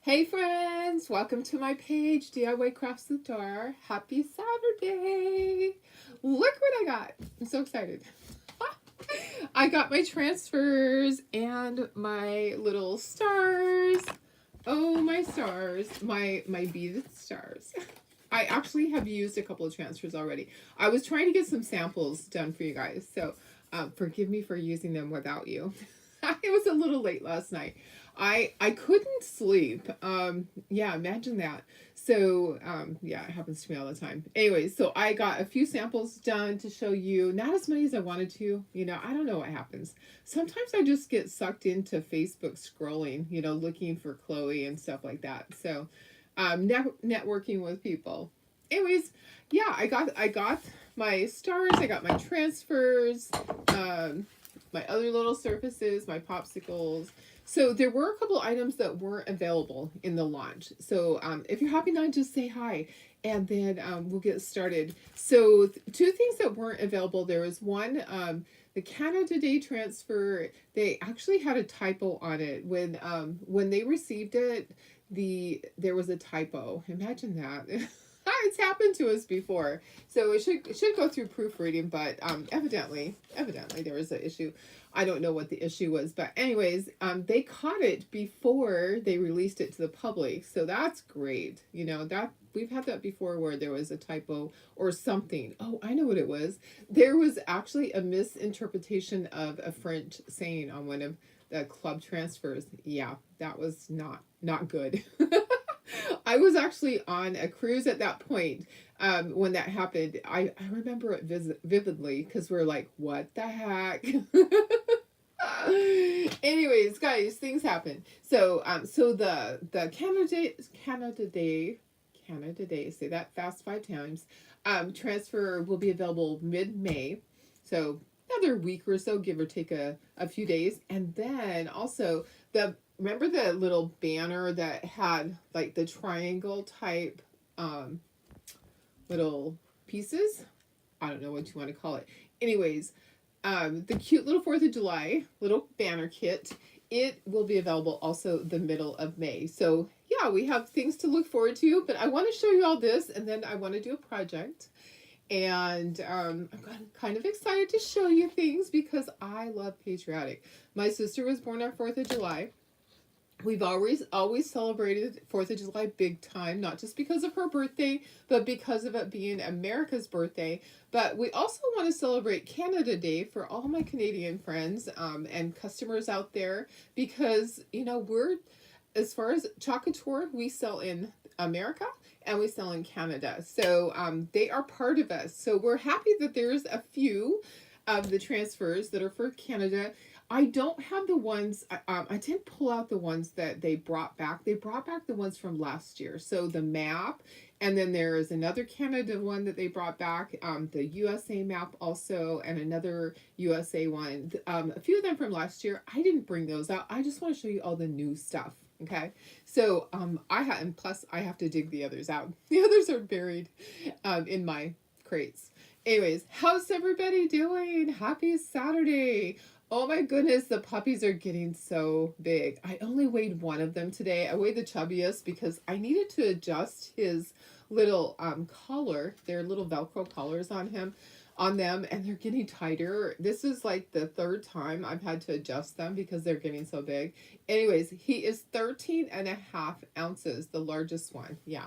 Hey friends, welcome to my page, DIY Crafts the Door. Happy Saturday! Look what I got. I'm so excited. I got my transfers and my little stars. Oh, my stars. My beaded stars. I actually have used a couple of transfers already. I was trying to get some samples done for you guys, so forgive me for using them without you. It was a little late last night. I couldn't sleep. Yeah, imagine that. So yeah, it happens to me all the time. Anyways, so I got a few samples done to show you. Not as many as I wanted to. I don't know what happens. Sometimes I just get sucked into Facebook scrolling. Looking for Chloe and stuff like that. So networking with people. Anyways, yeah, I got my stars. I got my transfers. My other little surfaces, my popsicles. So there were a couple items that weren't available in the launch. So if you're happy now, just say hi, and then we'll get started. So two things that weren't available. There was one, the Canada Day transfer. They actually had a typo on it when they received it. There was a typo. Imagine that. It's happened to us before, so it should go through proofreading, but evidently there was an issue. I don't know what the issue was, but anyways, they caught it before they released it to the public, so that's great. That we've had that before where there was a typo or something. Oh, I know what it was. There was actually a misinterpretation of a French saying on one of the club transfers. Yeah, that was not good. I was actually on a cruise at that point when that happened. I remember it vividly because we're like, what the heck? Anyways, guys, things happen. So the Canada Day, say that fast 5 times. Transfer will be available mid-May. So another week or so, give or take a few days. And then also remember the little banner that had like the triangle type little pieces? I don't know what you want to call it. Anyways, the cute little 4th of July little banner kit, it will be available also the middle of May. So yeah, we have things to look forward to, but I want to show you all this, and then I want to do a project. And I'm kind of excited to show you things because I love Patriotic. My sister was born on 4th of July. We've always celebrated 4th of July big time, not just because of her birthday, but because of it being America's birthday. But we also want to celebrate Canada Day for all my Canadian friends and customers out there because, we're, as far as Chocator, we sell in America and we sell in Canada. So they are part of us. So we're happy that there's a few of the transfers that are for Canada. I don't have the ones, I didn't pull out the ones that they brought back. They brought back the ones from last year. So the map, and then there is another Canada one that they brought back, the USA map also, and another USA one. A few of them from last year. I didn't bring those out. I just want to show you all the new stuff. Okay, so and plus I have to dig the others out. The others are buried in my crates. Anyways, how's everybody doing? Happy Saturday. Oh my goodness, the puppies are getting so big. I only weighed one of them today. I weighed the chubbiest because I needed to adjust his little collar, their little Velcro collars on them, and they're getting tighter. This is like the third time I've had to adjust them because they're getting so big. Anyways, he is 13 and a half ounces, the largest one. Yeah.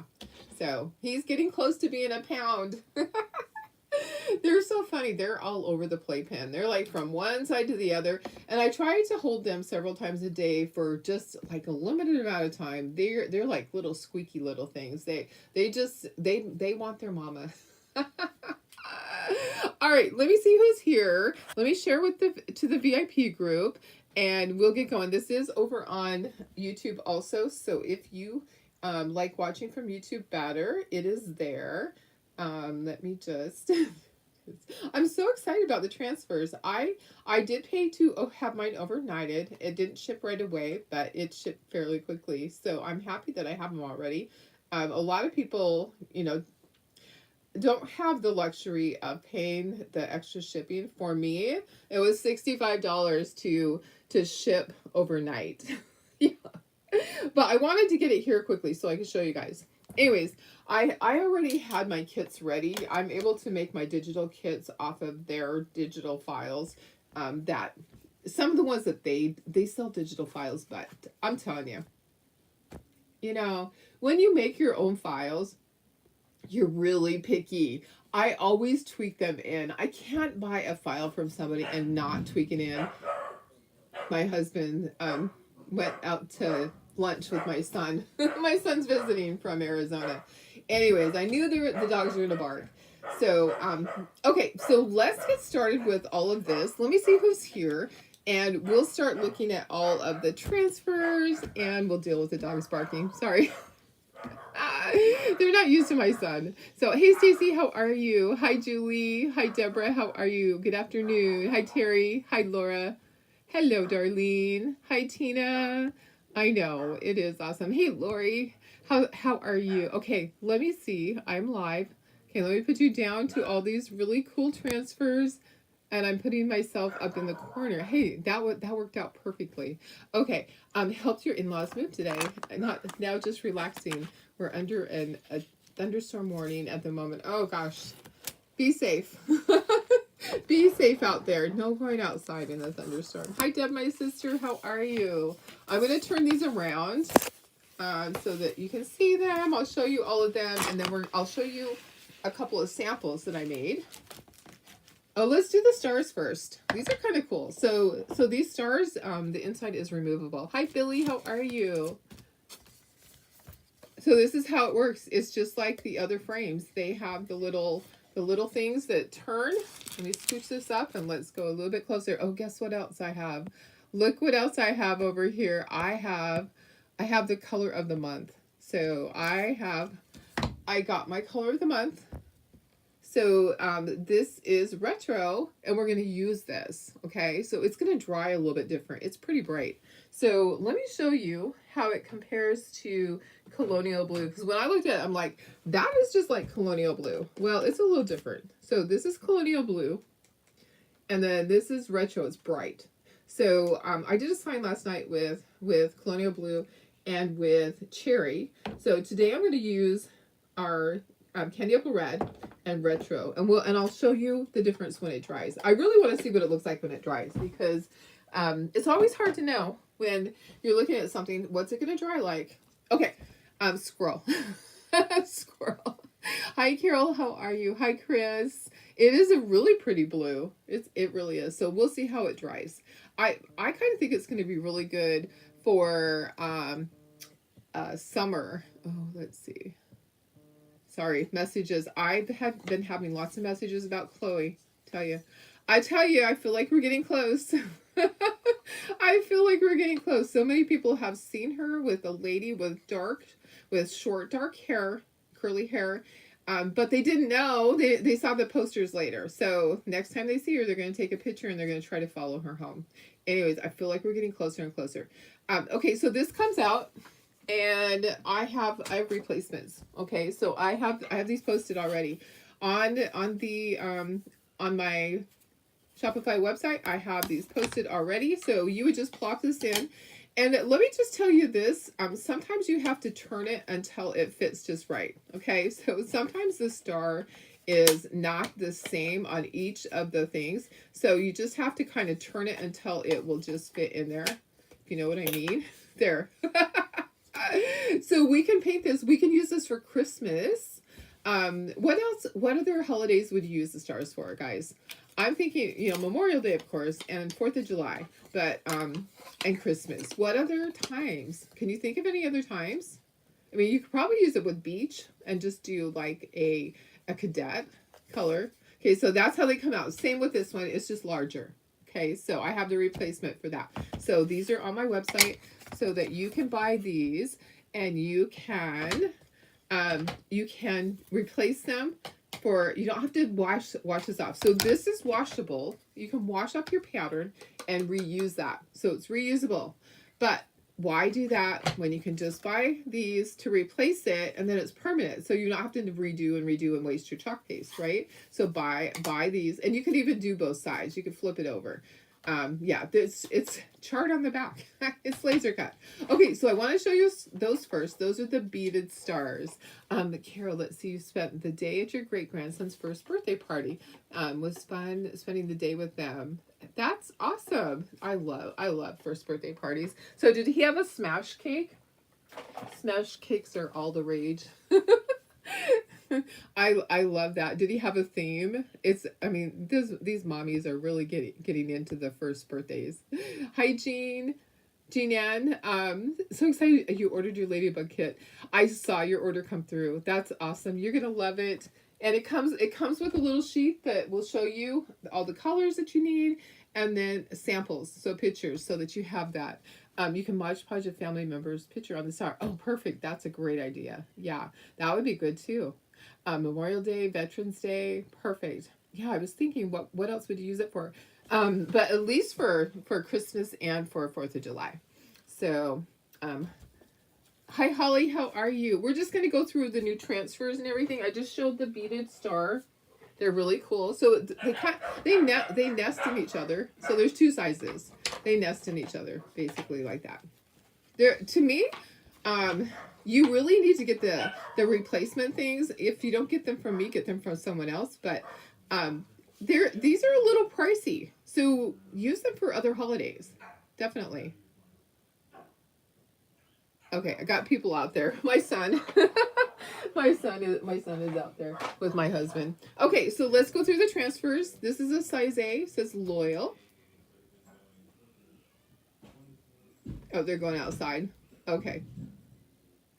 So he's getting close to being a pound. They're so funny. They're all over the playpen. They're like from one side to the other. And I try to hold them several times a day for just like a limited amount of time. They're like little squeaky little things. They want their mama. All right, let me see who's here. Let me share to the VIP group and we'll get going. This is over on YouTube also. So if you like watching from YouTube better, it is there. Let me just I'm so excited about the transfers. I did pay to have mine overnighted. It didn't ship right away, but it shipped fairly quickly. So I'm happy that I have them already. A lot of people, don't have the luxury of paying the extra shipping. For me, it was $65 to ship overnight. Yeah. But I wanted to get it here quickly so I can show you guys. Anyways, I already had my kits ready. I'm able to make my digital kits off of their digital files. That some of the ones that they sell digital files, but I'm telling you, you know, when you make your own files, you're really picky. I always tweak them in. I can't buy a file from somebody and not tweak it in. My husband went out to lunch with my son. My son's visiting from Arizona. Anyways, I knew the dogs were going to bark. So, okay, so let's get started with all of this. Let me see who's here. And we'll start looking at all of the transfers and we'll deal with the dogs barking. Sorry. They're not used to my son. So, hey, Stacy, how are you? Hi, Julie. Hi, Deborah. How are you? Good afternoon. Hi, Terry. Hi, Laura. Hello, Darlene. Hi, Tina. I know, it is awesome. Hey, Lori. How are you? Okay, let me see. I'm live. Okay, let me put you down to all these really cool transfers. And I'm putting myself up in the corner. Hey, that worked out perfectly. Okay, helped your in-laws move today. Not now, just relaxing. We're under a thunderstorm warning at the moment. Oh gosh, be safe. Be safe out there. No going outside in a thunderstorm. Hi, Deb, my sister. How are you? I'm going to turn these around so that you can see them. I'll show you all of them, and then I'll show you a couple of samples that I made. Oh, let's do the stars first. These are kind of cool. So these stars, the inside is removable. Hi, Billy. How are you? So this is how it works. It's just like the other frames. They have the little things that turn. Let me scooch this up and let's go a little bit closer. Oh, guess what else I have? Look what else I have over here. I have the color of the month. So I got my color of the month. So this is retro, and we're going to use this, okay? So it's going to dry a little bit different. It's pretty bright. So let me show you how it compares to colonial blue, because when I looked at it, I'm like, that is just like colonial blue. Well, it's a little different. So this is colonial blue, and then this is retro. It's bright. So I did a sign last night with colonial blue and with cherry. So today I'm going to use our candy apple red and retro, and I'll show you the difference when it dries. I really want to see what it looks like when it dries, because it's always hard to know when you're looking at something, what's it going to dry like. Okay, squirrel. Squirrel. Hi, Carol. How are you? Hi, Chris. It is a really pretty blue. It really is. So we'll see how it dries. I kind of think it's going to be really good for summer. Oh, let's see. Sorry, messages. I've been having lots of messages about Chloe. I tell you, I feel like we're getting close. I feel like we're getting close. So many people have seen her with a lady with short dark hair, curly hair. But they didn't know. They saw the posters later. So next time they see her, they're going to take a picture and they're going to try to follow her home. Anyways, I feel like we're getting closer and closer. Okay, so this comes out. And I have replacements. Okay, so I have these posted already on my Shopify website. I have these posted already. So you would just plop this in, and let me just tell you this. Sometimes you have to turn it until it fits just right. Okay, so sometimes the star is not the same on each of the things. So you just have to kind of turn it until it will just fit in there. If you know what I mean. There. So we can paint this. We can use this for Christmas. What else? What other holidays would you use the stars for, guys? I'm thinking, Memorial Day, of course, and 4th of July, but and Christmas. What other times? Can you think of any other times? I mean, you could probably use it with beach and just do like a cadet color. Okay, so that's how they come out. Same with this one. It's just larger. Okay, so I have the replacement for that. So these are on my website so that you can buy these and you can replace them you don't have to wash this off. So this is washable. You can wash up your pattern and reuse that. So it's reusable. But why do that when you can just buy these to replace it and then it's permanent? So you don't have to redo and waste your chalk paste, right? So buy these, and you can even do both sides. You can flip it over. Yeah, this it's charred on the back. It's laser cut. Okay, so I want to show you those first. Those are the beaded stars. Carol, let's see, you spent the day at your great grandson's first birthday party. Was fun spending the day with them. That's awesome. I love first birthday parties. So did he have a smash cake? Smash cakes are all the rage. I love that. Did he have a theme? It's I mean these mommies are really getting into the first birthdays. Hi Jean. Jean Ann, so excited you ordered your ladybug kit. I saw your order come through. That's awesome. You're gonna love it. And it comes with a little sheet that will show you all the colors that you need and then samples, so pictures, so that you have that. You can Mod Podge a family member's picture on the star. Oh, perfect. That's a great idea. Yeah, that would be good too. Memorial Day, Veterans Day, perfect. Yeah, I was thinking, what else would you use it for? But at least for Christmas and for 4th of July. So, hi Holly, how are you? We're just going to go through the new transfers and everything. I just showed the beaded star. They're really cool. So they nest in each other. So there's two sizes. They nest in each other, basically like that. To me, you really need to get the replacement things. If you don't get them from me, get them from someone else. But these are a little pricey, so use them for other holidays. Definitely. Okay, I got people out there. My son, my son is out there with my husband. Okay, so let's go through the transfers. This is a size A. It says loyal. Oh, they're going outside. Okay.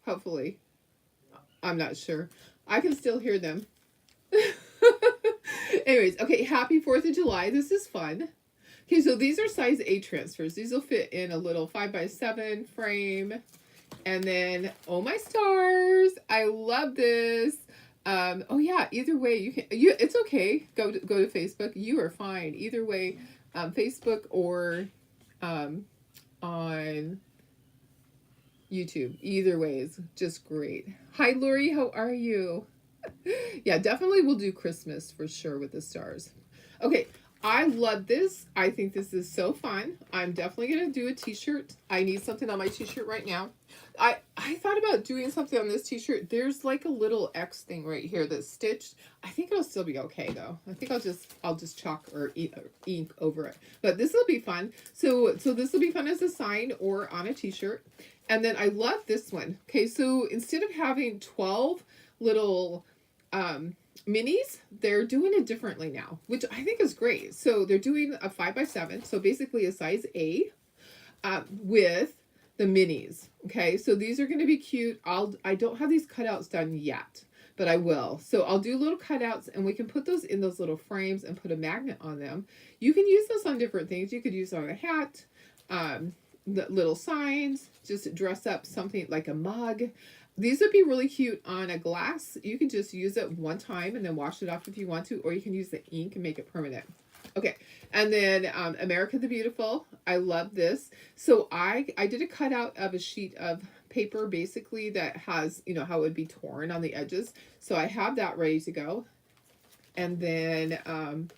Hopefully. I'm not sure. I can still hear them. Anyways, okay, happy 4th of July. This is fun. Okay, so these are size A transfers. These will fit in a little 5x7 frame. And then, oh my stars, I love this. Oh yeah, either way, it's okay. Go to Facebook. You are fine. Either way, Facebook or on YouTube. Either way is just great. Hi Lori, how are you? Yeah, definitely we'll do Christmas for sure with the stars. Okay, I love this. I think this is so fun. I'm definitely going to do a t-shirt. I need something on my t-shirt right now. I thought about doing something on this t-shirt. There's like a little X thing right here that's stitched. I think it'll still be okay though. I think I'll just chalk or ink over it. But this will be fun. So this will be fun as a sign or on a t-shirt. And then I love this one. Okay, so instead of having 12 little minis, they're doing it differently now, which I think is great. So they're doing a 5x7, so basically a size A, with the minis. Okay, so these are going to be cute. I don't have these cutouts done yet, but I will. So I'll do little cutouts, and we can put those in those little frames and put a magnet on them. You can use this on different things. You could use it on a hat, the little signs, just dress up something like a mug. These would be really cute on a glass. You can just use it one time and then wash it off if you want to, or you can use the ink and make it permanent. Okay, and then America the Beautiful. I love this. So I did a cutout of a sheet of paper, basically, that has, you know, how it would be torn on the edges. So I have that ready to go. And then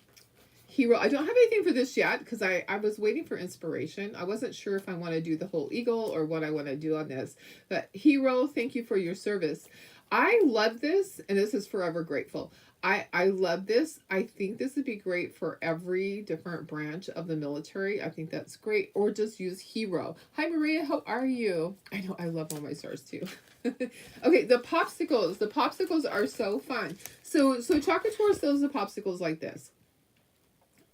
Hero. I don't have anything for this yet because I was waiting for inspiration. I wasn't sure if I want to do the whole eagle or what I want to do on this. But Hero, thank you for your service. I love this, and this is forever grateful. I love this. I think this would be great for every different branch of the military. I think that's great. Or just use Hero. Hi, Maria. How are you? I know. I love all my stars, too. Okay, the popsicles. The popsicles are so fun. So Chocolate Tour sells the popsicles like this.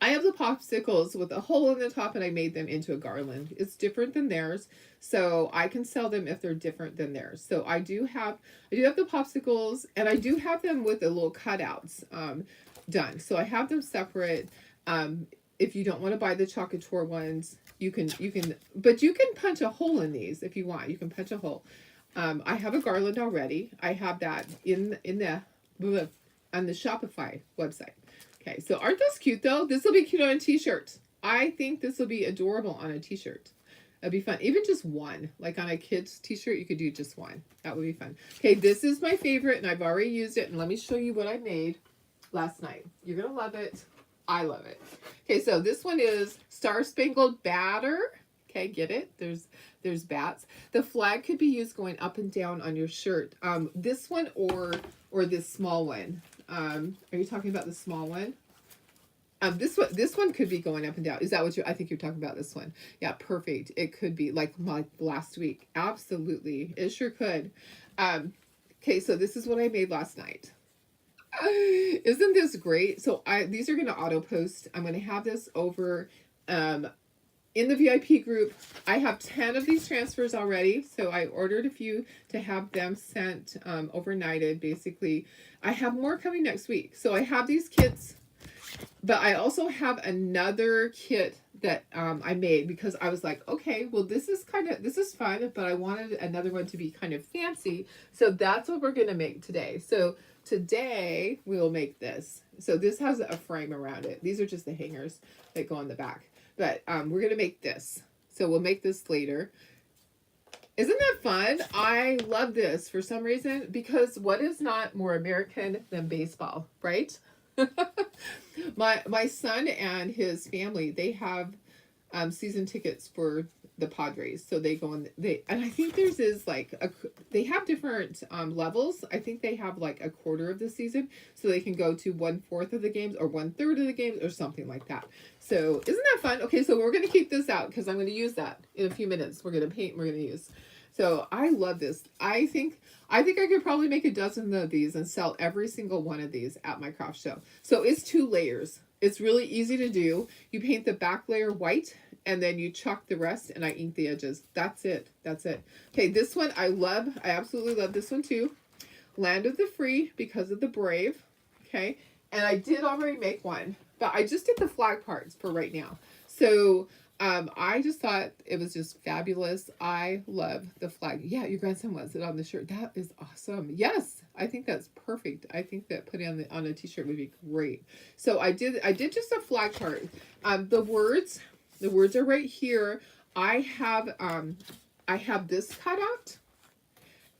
I have the popsicles with a hole in the top, and I made them into a garland. It's different than theirs, so I can sell them if they're different than theirs. So I do have the popsicles, and I do have them with the little cutouts done. So I have them separate. If you don't want to buy the Chocolate Tour ones, you can punch a hole in these if you want. You can punch a hole. I have a garland already. I have that on the Shopify website. Okay, so aren't those cute though? This will be cute on a t-shirt. I think this will be adorable on a t-shirt. That'd be fun. Even just one. Like on a kid's t-shirt, you could do just one. That would be fun. Okay, this is my favorite, and I've already used it. And let me show you what I made last night. You're going to love it. I love it. Okay, so this one is Star Spangled Banner. Okay, get it? There's bats. The flag could be used going up and down on your shirt. This one or this small one. Are you talking about the small one? This one could be going up and down. Is that what I think you're talking about this one? Yeah, perfect. It could be like my last week. Absolutely. It sure could. Okay, so this is what I made last night. Isn't this great? So these are going to auto post. I'm going to have this over in the VIP group. I have 10 of these transfers already. So I ordered a few to have them sent overnighted. Basically, I have more coming next week. So I have these kits, but I also have another kit that I made because I was like, okay, well, this is fun, but I wanted another one to be kind of fancy. So that's what we're going to make today. So today we will make this. So this has a frame around it. These are just the hangers that go on the back. But we're going to make this. So we'll make this later. Isn't that fun? I love this for some reason because what is not more American than baseball, right? My son and his family, they have season tickets for the Padres, so they go and I think theirs is like they have different levels. I think they have like a quarter of the season, so they can go to 1/4 of the games or 1/3 of the games or something like that. So isn't that fun? Okay, so we're gonna keep this out because I'm gonna use that in a few minutes. We're gonna paint. We're gonna use. So I love this. I think I could probably make a dozen of these and sell every single one of these at my craft show. So it's 2 layers. It's really easy to do. You paint the back layer white and then you chalk the rest and I ink the edges. That's it. That's it. Okay, this one I love. I absolutely love this one too. Land of the Free because of the brave. Okay, and I did already make one, but I just did the flag parts for right now. So I just thought it was just fabulous. I love the flag. Yeah, your grandson wants it on the shirt. That is awesome. Yes, I think that's perfect. I think that putting on a t-shirt would be great. So I did just a flag part. The words are right here. I have this cutout,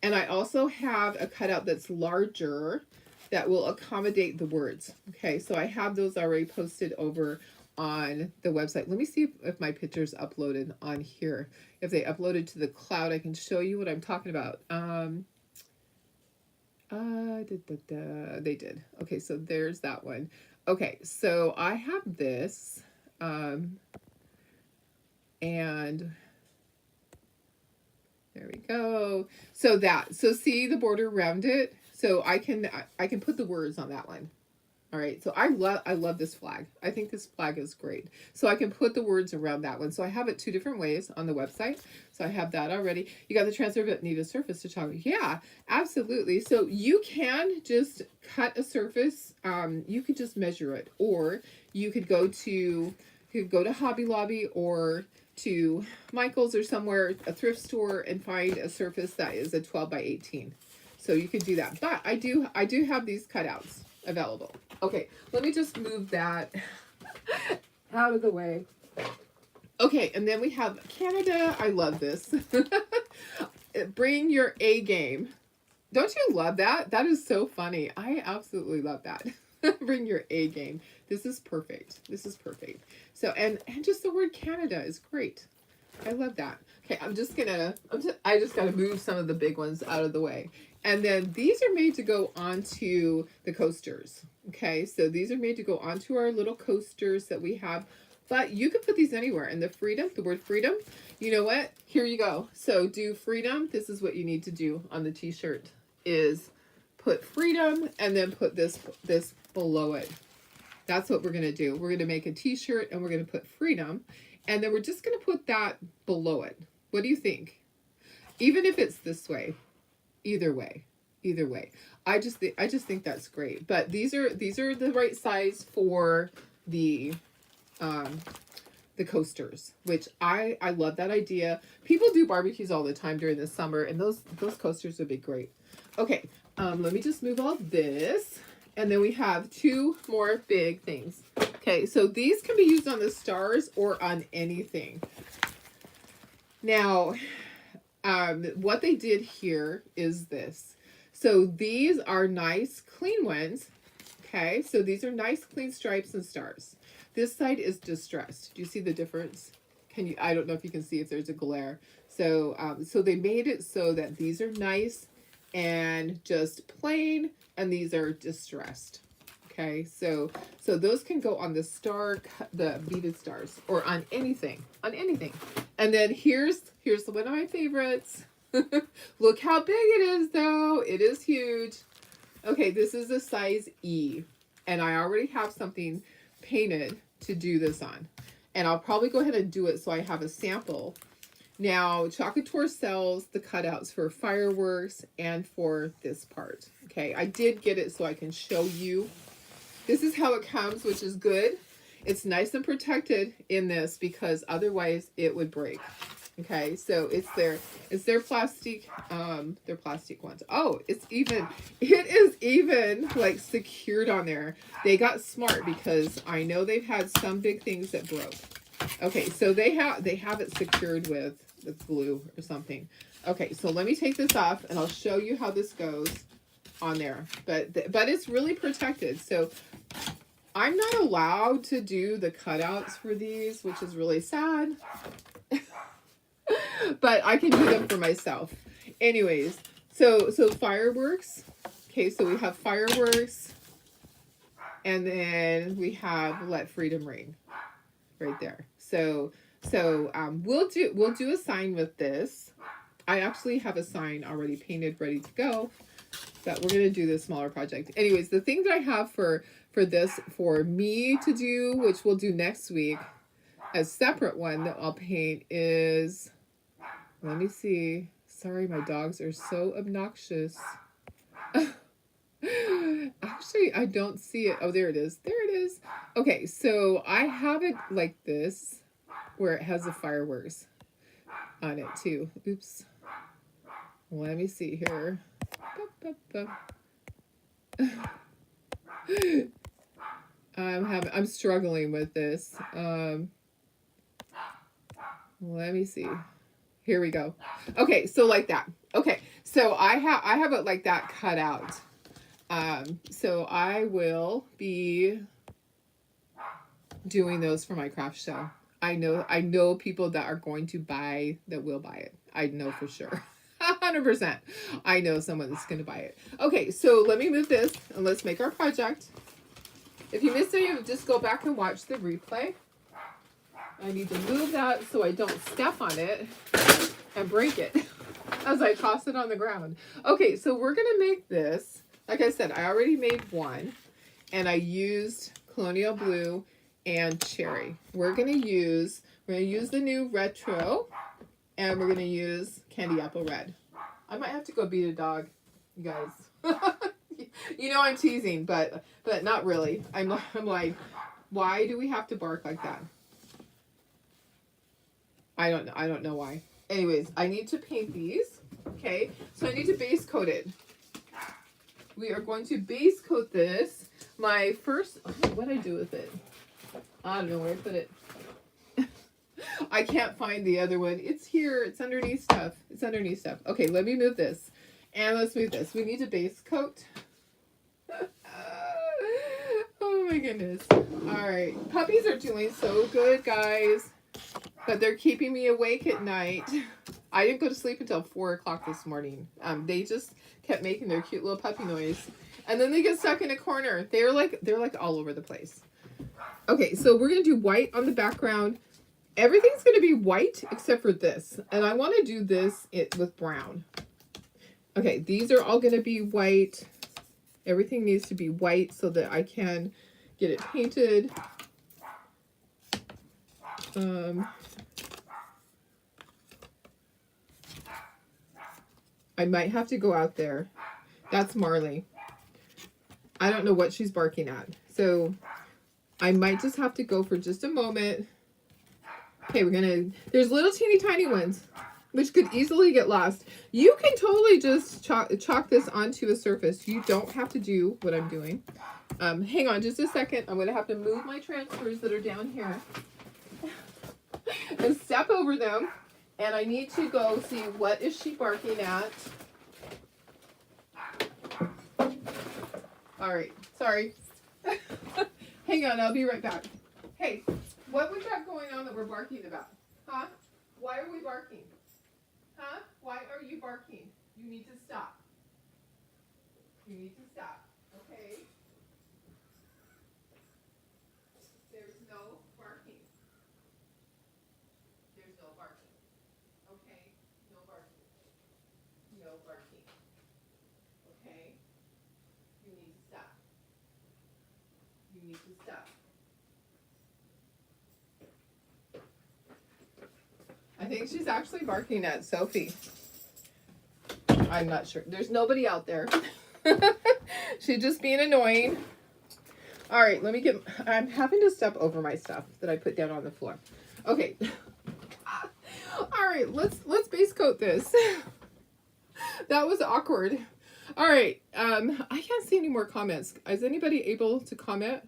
and I also have a cutout that's larger that will accommodate the words. Okay, so I have those already posted over on the website. Let me see if my picture's uploaded on here. If they uploaded to the cloud, I can show you what I'm talking about. They did. Okay, so there's that one. Okay, so I have this, and there we go. So see the border around it. So I can put the words on that one. All right, so I love this flag. I think this flag is great. So I can put the words around that one. So I have it 2 different ways on the website. So I have that already. You got the transfer but need a surface to chalk. Yeah, absolutely. So you can just cut a surface. You could just measure it, or you could go to Hobby Lobby or to Michael's or somewhere, a thrift store, and find a surface that is a 12 by 18. So you could do that. But I do have these cutouts available. Okay, let me just move that out of the way. Okay, and then we have Canada. I love this. Bring your A game. Don't you love that? That is so funny. I absolutely love that. Bring your A game. This is perfect. This is perfect. So, and just the word Canada is great. I love that. Okay, I just got to move some of the big ones out of the way. And then these are made to go onto the coasters. Okay, so these are made to go onto our little coasters that we have. But you could put these anywhere. And the word freedom, you know what? Here you go. So do freedom. This is what you need to do on the t-shirt is put freedom and then put this below it. That's what we're going to do. We're going to make a t-shirt and we're going to put freedom. And then we're just going to put that below it. What do you think? Even if it's this way. Either way. I just think that's great. But these are the right size for the coasters, which I love that idea. People do barbecues all the time during the summer, and those coasters would be great. Okay, let me just move all this, and then we have 2 more big things. Okay, so these can be used on the stars or on anything. Now, what they did here is this. So these are nice, clean ones. Okay, so these are nice clean stripes and stars. This side is distressed. Do you see the difference? Can you? I don't know if you can see if there's a glare. So, so they made it so that these are nice and just plain, and these are distressed. Okay, so those can go on the the beaded stars, or on anything, And then here's one of my favorites. Look how big it is, though. It is huge. Okay, this is a size E, and I already have something painted to do this on, and I'll probably go ahead and do it so I have a sample. Now, Chocolate Tour sells the cutouts for fireworks and for this part. Okay, I did get it so I can show you. This is how it comes, which is good. It's nice and protected in this because otherwise it would break. Okay, so it's their plastic ones. Oh, it is even like secured on there. They got smart because I know they've had some big things that broke. Okay, so they have it secured with glue or something. Okay, so let me take this off and I'll show you how this goes on there. But it's really protected. So I'm not allowed to do the cutouts for these, which is really sad. But I can do them for myself. Anyways, so fireworks. Okay, so we have fireworks, and then we have Let Freedom Ring right there. So we'll do a sign with this. I actually have a sign already painted, ready to go, but we're gonna do this smaller project. Anyways, the thing that I have for this for me to do, which we'll do next week, a separate one that I'll paint is, let me see. Sorry, my dogs are so obnoxious. Actually, I don't see it. Oh, there it is. There it is. Okay, so I have it like this, where it has the fireworks on it too. Oops. Let me see here. I'm struggling with this. Let me see. Here we go. Okay, so like that. Okay, so I have it like that cut out. So I will be doing those for my craft show. I know people that are going to buy, that will buy it. I know for sure. 100%. I know someone that's going to buy it. Okay, so let me move this and let's make our project. If you missed it, just go back and watch the replay. I need to move that so I don't step on it and break it as I toss it on the ground. Okay, so we're going to make this. Like I said, I already made one, and I used Colonial Blue and Cherry. We're going to use the new Retro, and we're going to use Candy Apple Red. I might have to go beat a dog, you guys. You know I'm teasing, but not really. I'm like, why do we have to bark like that? I don't know why. Anyways, I need to paint these. Okay, so I need to base coat it. We are going to base coat this. My first, what did I do with it? I don't know where I put it. I can't find the other one. It's here. It's underneath stuff. Okay, let me move this. And let's move this. We need to base coat. Oh my goodness. All right. Puppies are doing so good, guys. But they're keeping me awake at night. I didn't go to sleep until 4 o'clock this morning. They just kept making their cute little puppy noise. And then they get stuck in a corner. They're like all over the place. Okay, so we're going to do white on the background. Everything's going to be white except for this. And I want to do this with brown. Okay, these are all going to be white. Everything needs to be white so that I can get it painted. I might have to go out there. That's Marley. I don't know what she's barking at. So I might just have to go for just a moment. Okay, there's little teeny tiny ones, which could easily get lost. You can totally just chalk this onto a surface. You don't have to do what I'm doing. Hang on just a second. I'm going to have to move my transfers that are down here and step over them. And I need to go see what is she barking at. All right, sorry. Hang on, I'll be right back. Hey, what we got going on that we're barking about? Huh? Why are we barking? Huh? Why are you barking? You need to stop. You need to stop. Okay? There's no barking. There's no barking. Okay? No barking. No barking. Okay? You need to stop. You need to stop. I think she's actually barking at Sophie. I'm not sure. There's nobody out there. She's just being annoying. All right, let me get, I'm having to step over my stuff that I put down on the floor. Okay. All right, let's base coat this. That was awkward. All right, I can't see any more comments. Is anybody able to comment?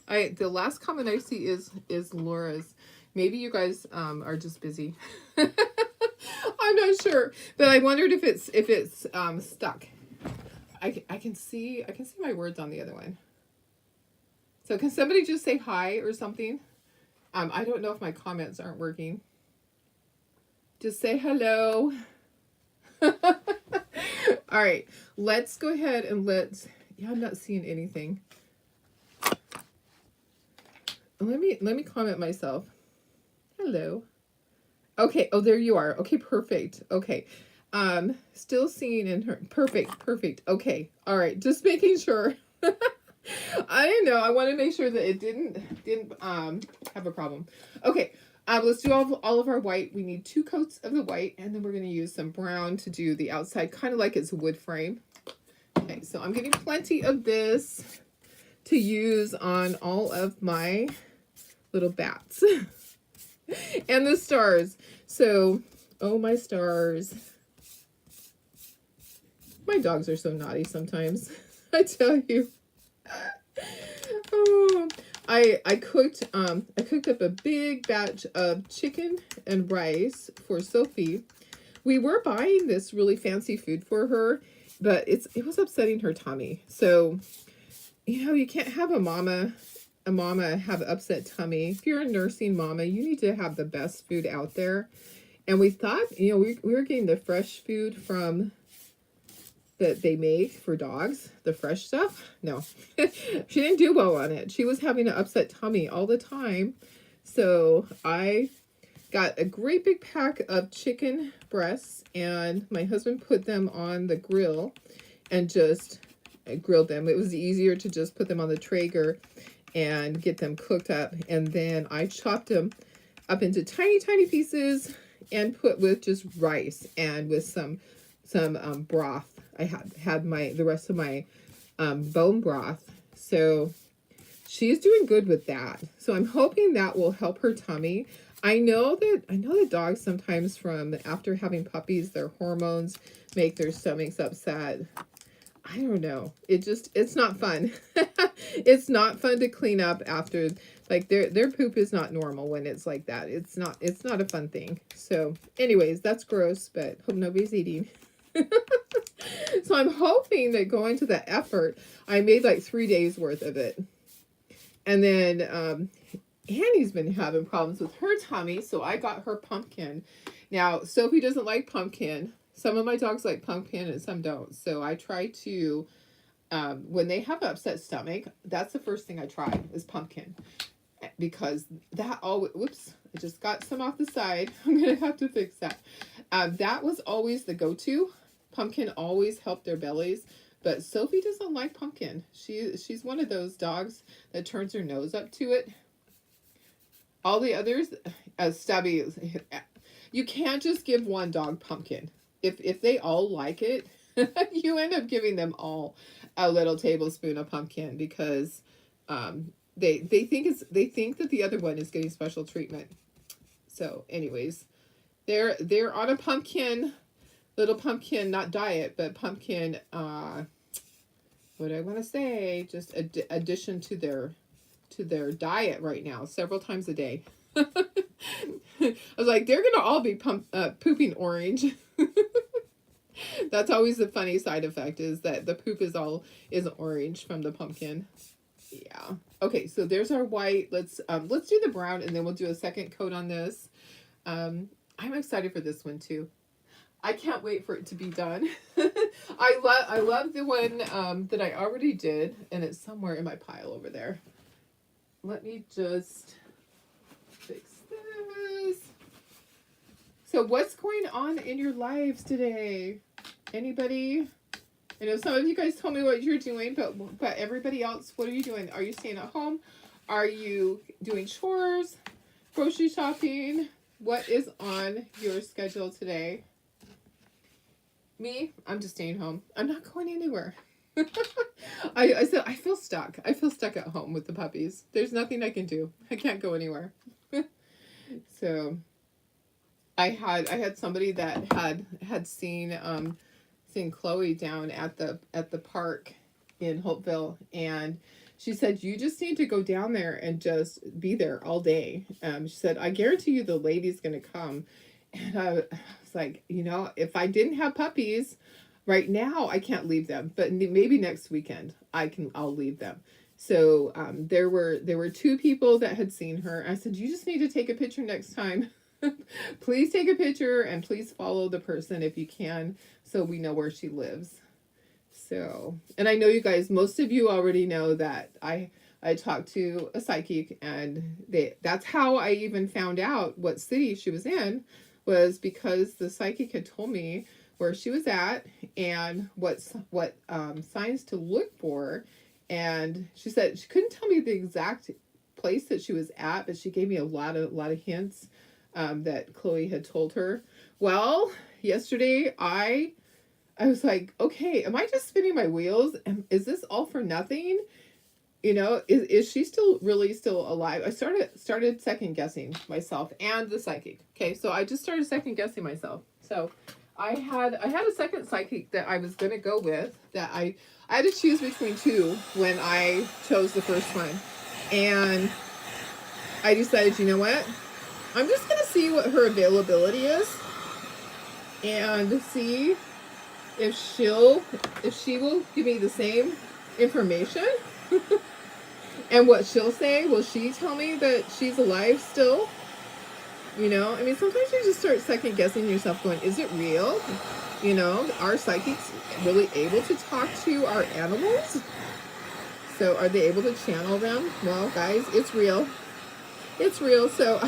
The last comment I see is Laura's. Maybe you guys are just busy. I'm not sure, but I wondered if it's stuck. I can see my words on the other one. So can somebody just say hi or something? I don't know if my comments aren't working. Just say hello. All right, let's go ahead and yeah, I'm not seeing anything. Let me comment myself. Hello. Okay. Oh, there you are. Okay, perfect. Okay. Still seeing in her. Perfect. Okay. All right. Just making sure. I know. I want to make sure that it didn't have a problem. Okay. Let's do all of our white. We need 2 coats of the white, and then we're going to use some brown to do the outside, kind of like it's a wood frame. Okay. So I'm getting plenty of this to use on all of my little bats. And the stars. So, oh, my stars. My dogs are so naughty sometimes. I tell you. Oh, I cooked up a big batch of chicken and rice for Sophie. We were buying this really fancy food for her, but it was upsetting her tummy. So, you know, you can't have a mama have upset tummy. If you're a nursing mama, you need to have the best food out there. And we thought, you know, we were getting the fresh food from that they make for dogs, the fresh stuff. No, she didn't do well on it. She was having an upset tummy all the time. So I got a great big pack of chicken breasts, and my husband put them on the grill and just grilled them. It was easier to just put them on the Traeger and get them cooked up, and then I chopped them up into tiny pieces and put with just rice and with some broth. I had the rest of my bone broth, so she's doing good with that. So I'm hoping that will help her tummy. I know that dogs sometimes, from after having puppies, their hormones make their stomachs upset. I don't know. It's not fun. It's not fun to clean up after, like, their poop is not normal when it's like that. It's not a fun thing. So anyways, that's gross, but hope nobody's eating. So I'm hoping that going to that effort, I made like 3 days worth of it. And then Annie's been having problems with her tummy, so I got her pumpkin. Now, Sophie doesn't like pumpkin. Some of my dogs like pumpkin and some don't. So I try to, when they have an upset stomach, that's the first thing I try is pumpkin. Because that always, whoops, I just got some off the side. I'm going to have to fix that. That was always the go-to. Pumpkin always helped their bellies. But Sophie doesn't like pumpkin. She's one of those dogs that turns her nose up to it. All the others, Stubby, you can't just give one dog pumpkin. If they all like it, you end up giving them all a little tablespoon of pumpkin, because they think that the other one is getting special treatment. So anyways, they're on a little pumpkin, not diet, but pumpkin, what do I want to say? Just addition to their diet right now, several times a day. I was like, they're gonna all be pooping orange. That's always the funny side effect, is that the poop is orange from the pumpkin. Yeah. Okay, so there's our white. Let's do the brown, and then we'll do a second coat on this. I'm excited for this one too. I can't wait for it to be done. I love the one that I already did, and it's somewhere in my pile over there. Let me just fix this. So what's going on in your lives today? Anybody? I know some of you guys told me what you're doing, but everybody else, what are you doing? Are you staying at home? Are you doing chores? Grocery shopping? What is on your schedule today? Me, I'm just staying home. I'm not going anywhere. I said I feel stuck. I feel stuck at home with the puppies. There's nothing I can do. I can't go anywhere. So I had somebody that had seen Chloe down at the park in Hopeville, and she said, you just need to go down there and just be there all day. She said, I guarantee you the lady's gonna come. And I was like, if I didn't have puppies right now, I can't leave them, but maybe next weekend I'll leave them. So there were two people that had seen her. I said, you just need to take a picture next time. Please take a picture, and please follow the person if you can, so we know where she lives. So, and I know you guys, most of you already know that I talked to a psychic, and that's how I even found out what city she was in, was because the psychic had told me where she was at and what signs to look for. And she said she couldn't tell me the exact place that she was at, but she gave me a lot of hints that Chloe had told her. Well, yesterday I was like, okay, am I just spinning my wheels? Is this all for nothing? Is she still alive? I started second guessing myself and the psychic. Okay, so I just started second guessing myself. So I had a second psychic that I was gonna go with, that I had to choose between two when I chose the first one. And I decided, you know what? I'm just gonna see what her availability is and see if she will give me the same information. And what she'll say. Will she tell me that she's alive still? Sometimes you just start second guessing yourself, going, is it real? Are psychics really able to talk to our animals? So are they able to channel them? Well, guys, it's real. It's real. So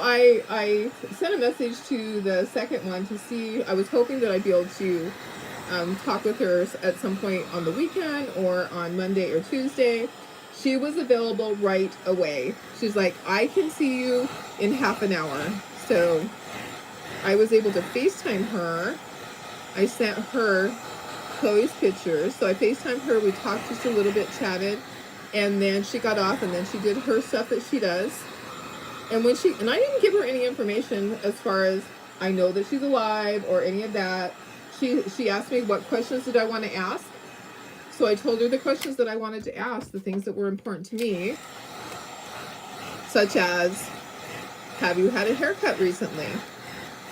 I sent a message to the second one to see. I was hoping that I'd be able to talk with her at some point on the weekend or on Monday or Tuesday. She was available right away. She's like, I can see you in half an hour. So I was able to FaceTime her. I sent her Chloe's pictures. So I FaceTimed her. We talked just a little bit, chatted, and then she got off, and then she did her stuff that she does. And I didn't give her any information as far as I know that she's alive or any of that. She asked me what questions did I want to ask. So I told her the questions that I wanted to ask, the things that were important to me, such as, have you had a haircut recently?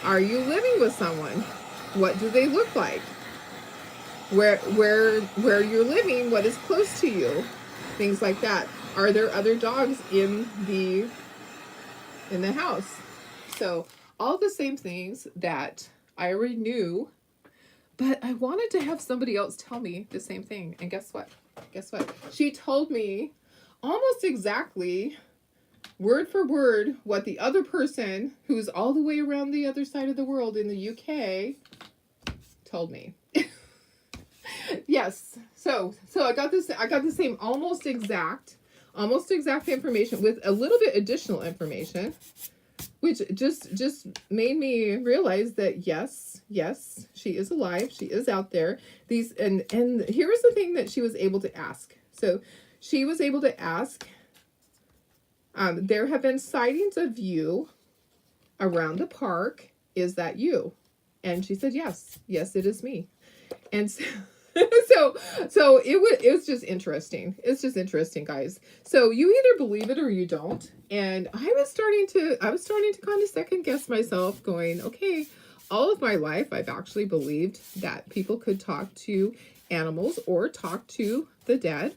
Are you living with someone? What do they look like? Where you're living, what is close to you? Things like that. Are there other dogs in the house? So all the same things that I already knew, but I wanted to have somebody else tell me the same thing. And guess what? She told me almost exactly, word for word, what the other person, who's all the way around the other side of the world in the UK, told me. Yes. So I got the same almost exact information with a little bit additional information, which just made me realize that yes, she is alive. She is out there. And here was the thing that she was able to ask. So she was able to ask, there have been sightings of you around the park. Is that you? And she said, yes, it is me. And so it was just interesting. It's just interesting, guys. So you either believe it or you don't. And I was starting to kind of second guess myself, going, okay, all of my life, I've actually believed that people could talk to animals or talk to the dead.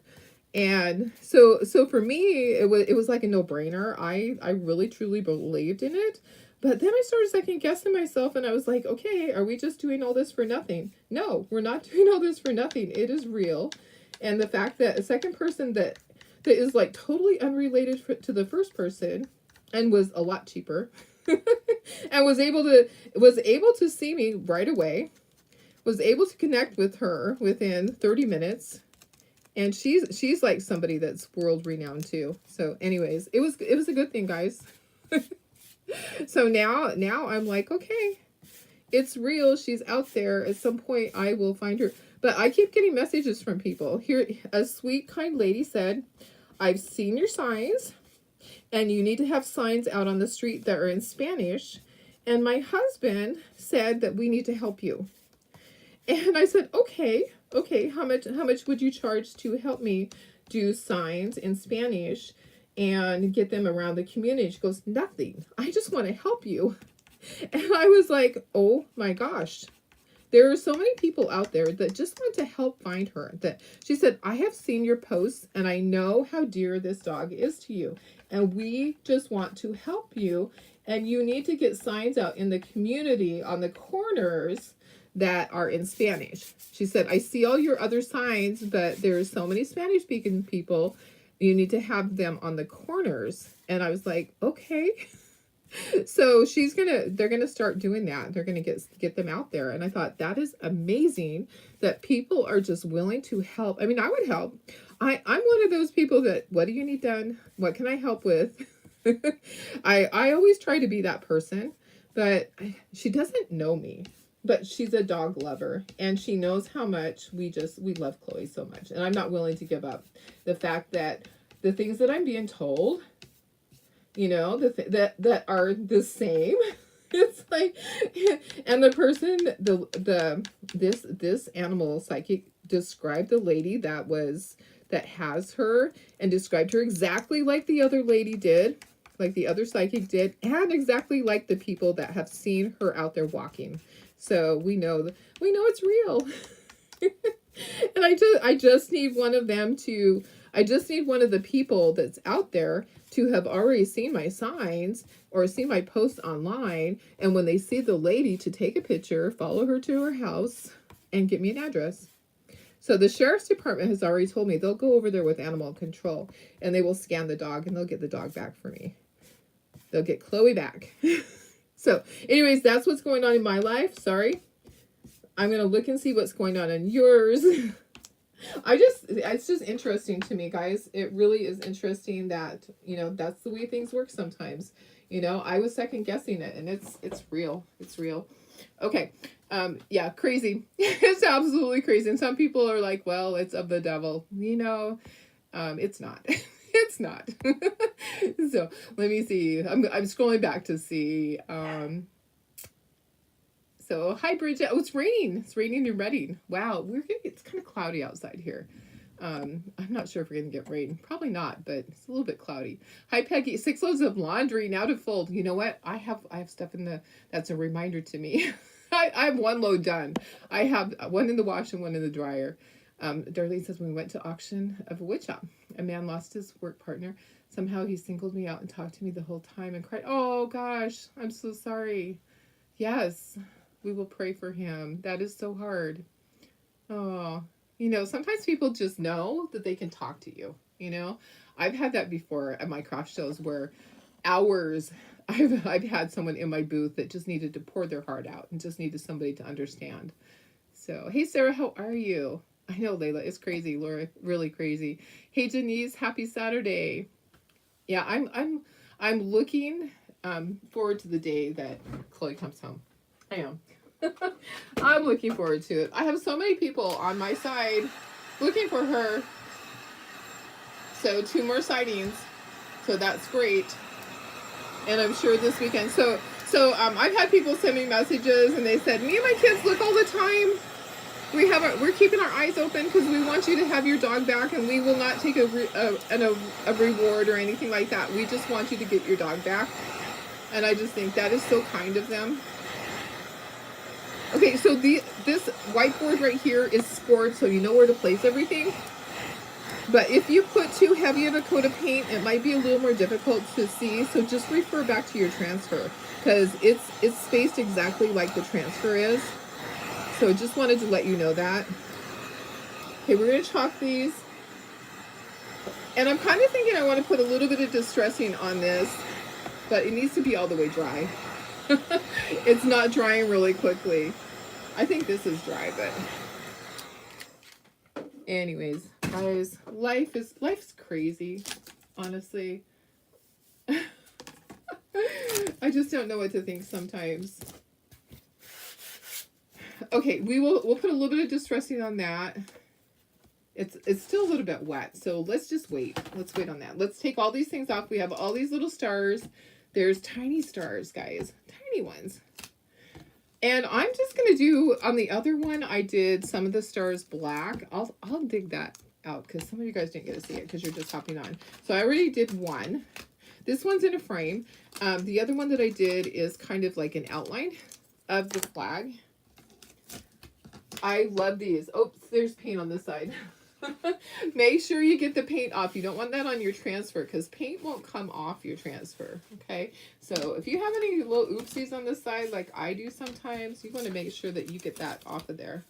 And so for me, it was like a no-brainer. I really truly believed in it. But then I started second guessing myself, and I was like, okay, are we just doing all this for nothing? No, we're not doing all this for nothing. It is real. And the fact that a second person that is like totally unrelated to the first person and was a lot cheaper and was able to see me right away, was able to connect with her within 30 minutes. And she's like somebody that's world renowned too. So anyways, it was a good thing, guys. So now I'm like, okay, it's real. She's out there. At some point I will find her. But I keep getting messages from people. Here, a sweet, kind lady said, I've seen your signs, and you need to have signs out on the street that are in Spanish. And my husband said that we need to help you. And I said, okay, how much would you charge to help me do signs in Spanish and get them around the community? She goes, nothing. I just want to help you. And I was like, oh my gosh. There are so many people out there that just want to help find her. That she said, I have seen your posts and I know how dear this dog is to you. And we just want to help you. And you need to get signs out in the community on the corners that are in Spanish. She said, I see all your other signs, but there's so many Spanish speaking people. You need to have them on the corners. And I was like, okay. So they're gonna start doing that. They're gonna get them out there. And I thought that is amazing that people are just willing to help. I mean, I would help. I'm one of those people that, what do you need done? What can I help with? I always try to be that person, but she doesn't know me. But she's a dog lover, and she knows how much we love Chloe so much. And I'm not willing to give up the fact that the things that I'm being told, that are the same. It's like, and the person, this animal psychic described the lady that has her, and described her exactly like the other lady did, like the other psychic did, and exactly like the people that have seen her out there walking. So we know it's real. And I just need one of the people that's out there to have already seen my signs or seen my posts online. And when they see the lady, to take a picture, follow her to her house, and get me an address. So the sheriff's department has already told me they'll go over there with animal control, and they will scan the dog, and they'll get the dog back for me. They'll get Chloe back. So anyways, that's what's going on in my life. Sorry. I'm going to look and see what's going on in yours. It's just interesting to me, guys. It really is interesting that, that's the way things work sometimes. I was second guessing it, and it's real. It's real. Okay. Yeah, crazy. It's absolutely crazy. And some people are like, well, it's of the devil. It's not. It's not. So let me see. I'm scrolling back to see. So hi Bridget. Oh, it's raining. It's raining in Reading. Wow, it's kind of cloudy outside here. I'm not sure if we're gonna get rain. Probably not, but it's a little bit cloudy. Hi Peggy. 6 loads of laundry now to fold. You know what? I have stuff that's a reminder to me. I have 1 load done. I have 1 in the wash and 1 in the dryer. Darlene says, when we went to auction of a wood shop, a man lost his work partner. Somehow he singled me out and talked to me the whole time and cried. Oh gosh, I'm so sorry. Yes, we will pray for him. That is so hard. Oh, sometimes people just know that they can talk to you. I've had that before at my craft shows where hours I've had someone in my booth that just needed to pour their heart out and just needed somebody to understand. So, hey Sarah, how are you? I know, Layla, it's crazy, Laura, really crazy. Hey, Denise, happy Saturday. Yeah, I'm looking forward to the day that Chloe comes home. I am. I'm looking forward to it. I have so many people on my side looking for her. So 2 more sightings. So that's great. And I'm sure this weekend. So I've had people send me messages, and they said, me and my kids look all the time. We're keeping our eyes open because we want you to have your dog back, and we will not take a reward or anything like that. We just want you to get your dog back. And I just think that is so kind of them. Okay, so this whiteboard right here is scored so you know where to place everything. But if you put too heavy of a coat of paint, it might be a little more difficult to see. So just refer back to your transfer because it's spaced exactly like the transfer is. So just wanted to let you know that. Okay, we're gonna chalk these. And I'm kind of thinking I want to put a little bit of distressing on this, but it needs to be all the way dry. It's not drying really quickly. I think this is dry, but anyways, guys, life's crazy, honestly. I just don't know what to think sometimes. Okay, we'll put a little bit of distressing on that. It's still a little bit wet, so let's just wait. Let's wait on that. Let's take all these things off. We have all these little stars. There's tiny stars, guys. Tiny ones. And I'm just going to do, on the other one, I did some of the stars black. I'll dig that out because some of you guys didn't get to see it because you're just hopping on. So I already did one. This one's in a frame. The other one that I did is kind of like an outline of the flag. I love these. Oops, there's paint on this side. Make sure you get the paint off. You don't want that on your transfer because paint won't come off your transfer. Okay, so if you have any little oopsies on this side like I do sometimes, you want to make sure that you get that off of there.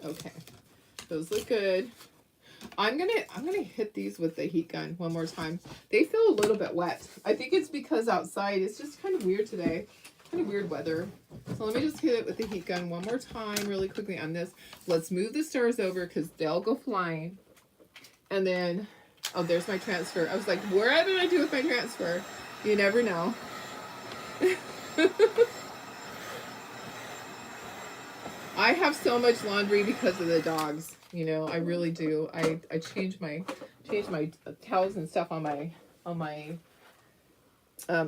Okay, those look good. I'm gonna hit these with the heat gun one more time. They feel a little bit wet. I think it's because outside it's just kind of weird today. Kind of weird weather. So let me just hit it with the heat gun one more time really quickly on this. Let's move the stars over because they'll go flying. And then, oh, there's my transfer. I was like, what did I do with my transfer? You never know. I have so much laundry because of the dogs. You know, I really do. I change my towels and stuff on my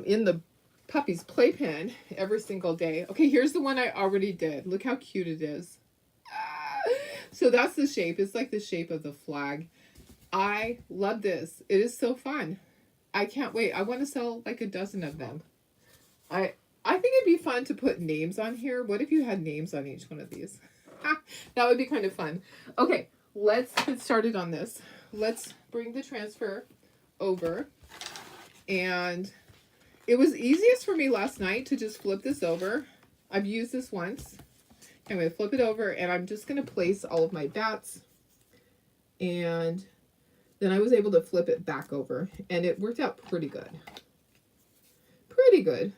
in the puppy's playpen every single day. Okay, here's the one I already did. Look how cute it is. So that's the shape. It's like the shape of the flag. I love this. It is so fun. I can't wait. I want to sell like a dozen of them. I think it'd be fun to put names on here. What if you had names on each one of these? That would be kind of fun. Okay, let's get started on this. Let's bring the transfer over. And it was easiest for me last night to just flip this over. I've used this once. I'm going to flip it over and I'm just going to place all of my bats. And then I was able to flip it back over and it worked out pretty good. Pretty good.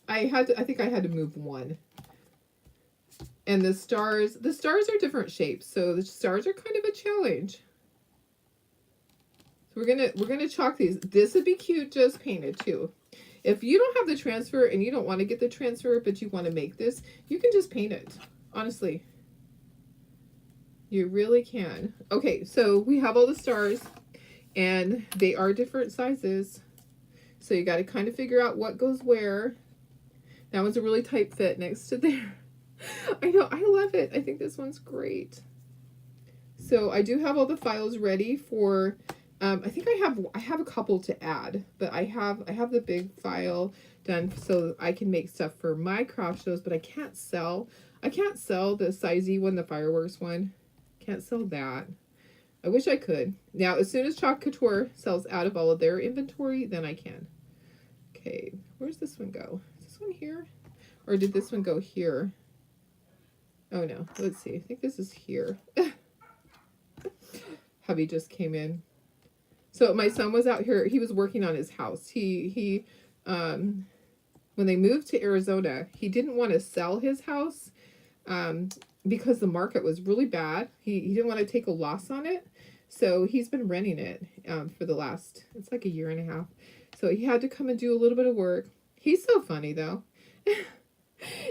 I think I had to move one. And the stars are different shapes. So the stars are kind of a challenge. So we're gonna chalk these. This would be cute just painted too. If you don't have the transfer and you don't want to get the transfer, but you want to make this, you can just paint it. Honestly. You really can. Okay, so we have all the stars and they are different sizes. So you got to kind of figure out what goes where. That one's a really tight fit next to there. I know, I love it. I think this one's great. So I do have all the files ready for, I think I have a couple to add, but I have the big file done so I can make stuff for my craft shows, but I can't sell the sizey one, the fireworks one. Can't sell that. I wish I could. Now, as soon as Chalk Couture sells out of all of their inventory, then I can. Okay, where's this one go? Is this one here? Or did this one go here? Oh no, let's see. I think this is here. Hubby just came in. So my son was out here. He was working on his house. He when they moved to Arizona, he didn't want to sell his house because the market was really bad. He didn't want to take a loss on it. So he's been renting it for the last, it's like a year and a half. So he had to come and do a little bit of work. He's so funny though.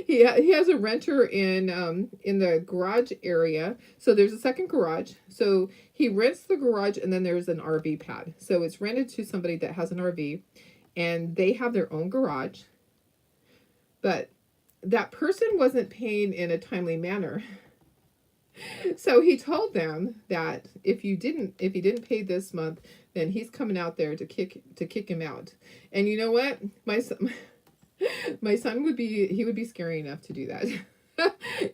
He has a renter in the garage area. So there's a second garage. So he rents the garage and then there's an RV pad. So it's rented to somebody that has an RV and they have their own garage. But that person wasn't paying in a timely manner. So he told them that if he didn't pay this month, then he's coming out there to kick him out. And you know what? My son would be scary enough to do that.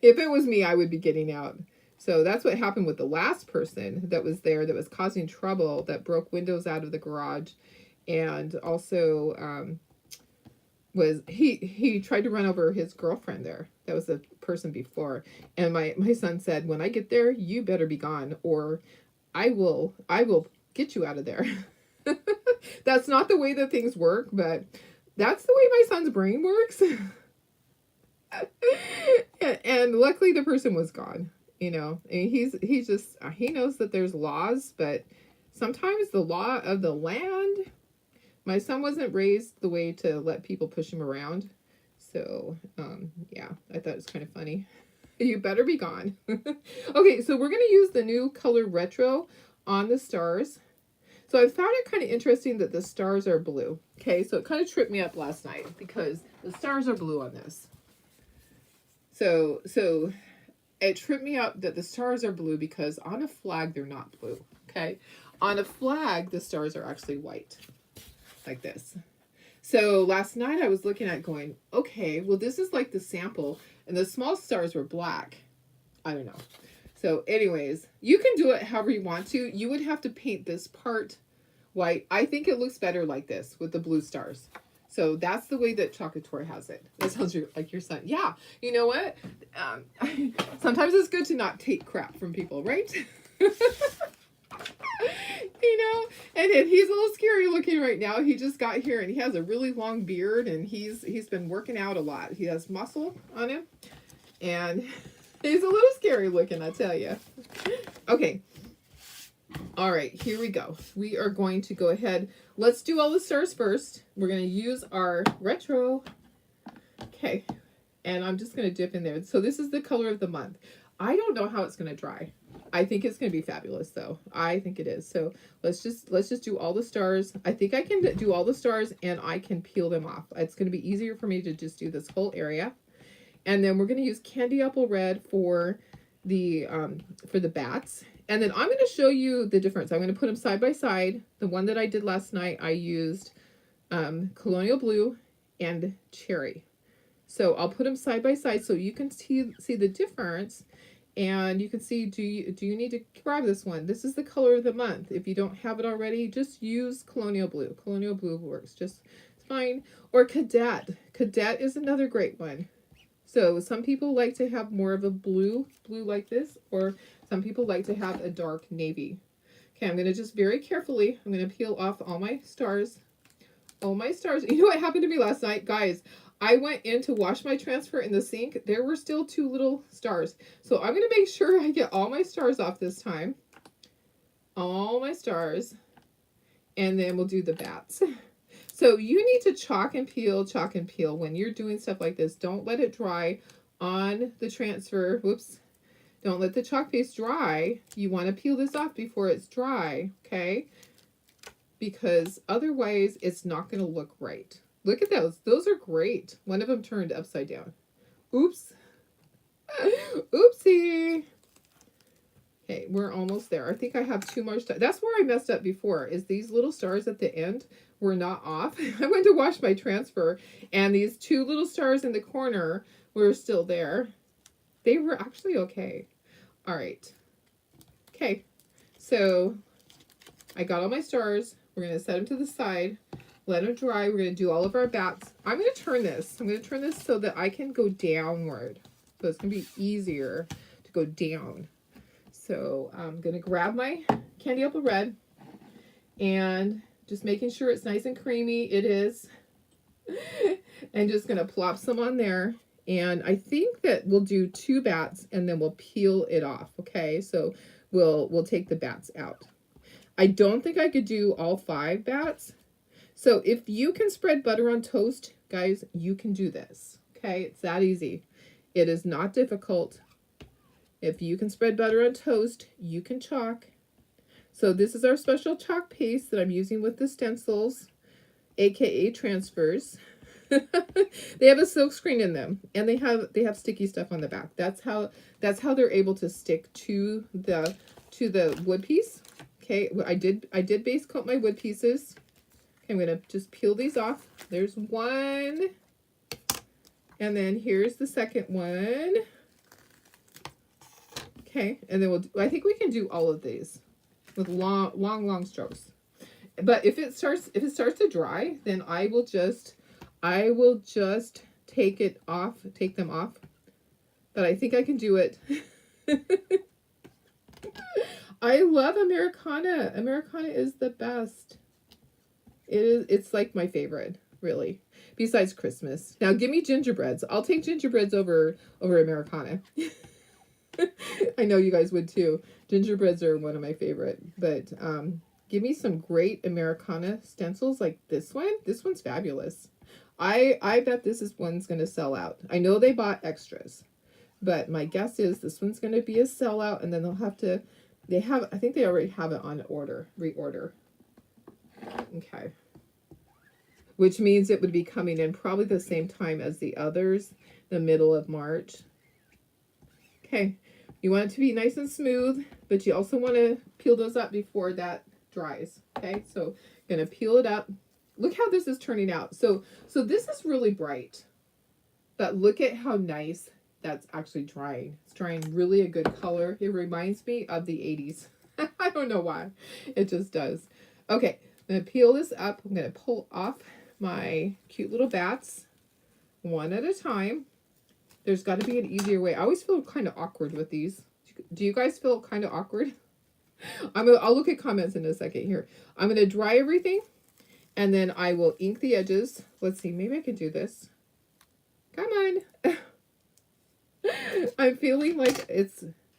If it was me, I would be getting out. So that's what happened with the last person that was there that was causing trouble, that broke windows out of the garage, and also was he tried to run over his girlfriend there. That was the person before. And my son said, when I get there, you better be gone, or I will get you out of there. That's not the way that things work, but that's the way my son's brain works. And luckily the person was gone, you know. And he's just, he knows that there's laws, but sometimes the law of the land, my son wasn't raised the way to let people push him around. So, yeah, I thought it was kind of funny. You better be gone. Okay, so we're going to use the new color retro on the stars. So I found it kind of interesting that the stars are blue. Okay, so it kind of tripped me up last night because the stars are blue on this. So it tripped me up that the stars are blue because on a flag, they're not blue. Okay, on a flag, the stars are actually white, like this. So last night I was looking at going, okay, well, this is like the sample, and the small stars were black. I don't know. So anyways, you can do it however you want to. You would have to paint this part white. I think it looks better like this with the blue stars. So that's the way that Chocolatory has it. That sounds like your son. Yeah, you know what? Sometimes it's good to not take crap from people, right? You know, and he's a little scary looking right now. He just got here and he has a really long beard, and he's been working out a lot. He has muscle on him, and he's a little scary looking, I tell you. Okay. All right, here we go. We are going to go ahead. Let's do all the stars first. We're going to use our retro. Okay. And I'm just going to dip in there. So this is the color of the month. I don't know how it's going to dry. I think it's going to be fabulous, though. I think it is. So let's just do all the stars. I think I can do all the stars, and I can peel them off. It's going to be easier for me to just do this whole area. And then we're going to use candy apple red for the bats. And then I'm going to show you the difference. I'm going to put them side by side. The one that I did last night, I used colonial blue and cherry. So I'll put them side by side so you can see the difference. And you can see, do you need to grab this one? This is the color of the month. If you don't have it already, just use colonial blue. Colonial blue works just fine. Or cadet. Cadet is another great one. So some people like to have more of a blue like this, or some people like to have a dark navy. Okay, I'm going to just very carefully, I'm going to peel off all my stars. All my stars. You know what happened to me last night? Guys, I went in to wash my transfer in the sink. There were still 2 little stars. So I'm going to make sure I get all my stars off this time. All my stars. And then we'll do the bats. So you need to chalk and peel when you're doing stuff like this. Don't let it dry on the transfer. Whoops. Don't let the chalk paste dry. You want to peel this off before it's dry, okay? Because otherwise it's not going to look right. Look at those. Those are great. One of them turned upside down. Oops. Oopsie. Okay, we're almost there. I think I have 2 more stars. That's where I messed up before, is these little stars at the end were not off. I went to wash my transfer, and these 2 little stars in the corner were still there. They were actually okay. All right. Okay, so I got all my stars. We're going to set them to the side. Let them dry. We're going to do all of our bats. I'm going to turn this. I'm going to turn this so that I can go downward. So it's going to be easier to go down. So I'm going to grab my candy apple red and just making sure it's nice and creamy. It is. And just going to plop some on there. And I think that we'll do 2 bats and then we'll peel it off. Okay, so we'll take the bats out. I don't think I could do all 5 bats. So if you can spread butter on toast, guys, you can do this. Okay, it's that easy. It is not difficult. If you can spread butter on toast, you can chalk. So this is our special chalk paste that I'm using with the stencils, aka transfers. They have a silk screen in them, and they have sticky stuff on the back. That's how they're able to stick to the wood piece. Okay, I did base coat my wood pieces. Okay, I'm gonna just peel these off. There's 1. And then here's the second one. Okay, and then I think we can do all of these with long strokes. But if it starts to dry, then I will just take them off. But I think I can do it. I love Americana. Americana is the best. It's like my favorite, really. Besides Christmas. Now give me gingerbreads. I'll take gingerbreads over Americana. I know you guys would too. Gingerbreads are one of my favorite. But give me some great Americana stencils like this one. This one's fabulous. I bet one's going to sell out. I know they bought extras. But my guess is this one's going to be a sellout, and then they'll have to, I think they already have it on reorder. Okay. Which means it would be coming in probably the same time as the others, the middle of March. Okay. You want it to be nice and smooth, but you also want to peel those up before that dries. Okay. So I'm going to peel it up. Look how this is turning out. So this is really bright, but look at how nice that's actually drying. It's drying really a good color. It reminds me of the 80s. I don't know why. It just does. Okay, I'm going to peel this up. I'm going to pull off my cute little bats one at a time. There's got to be an easier way. I always feel kind of awkward with these. Do you guys feel kind of awkward? I'll look at comments in a second here. I'm going to dry everything, and then I will ink the edges. Let's see, maybe I can do this. Come on. I'm feeling like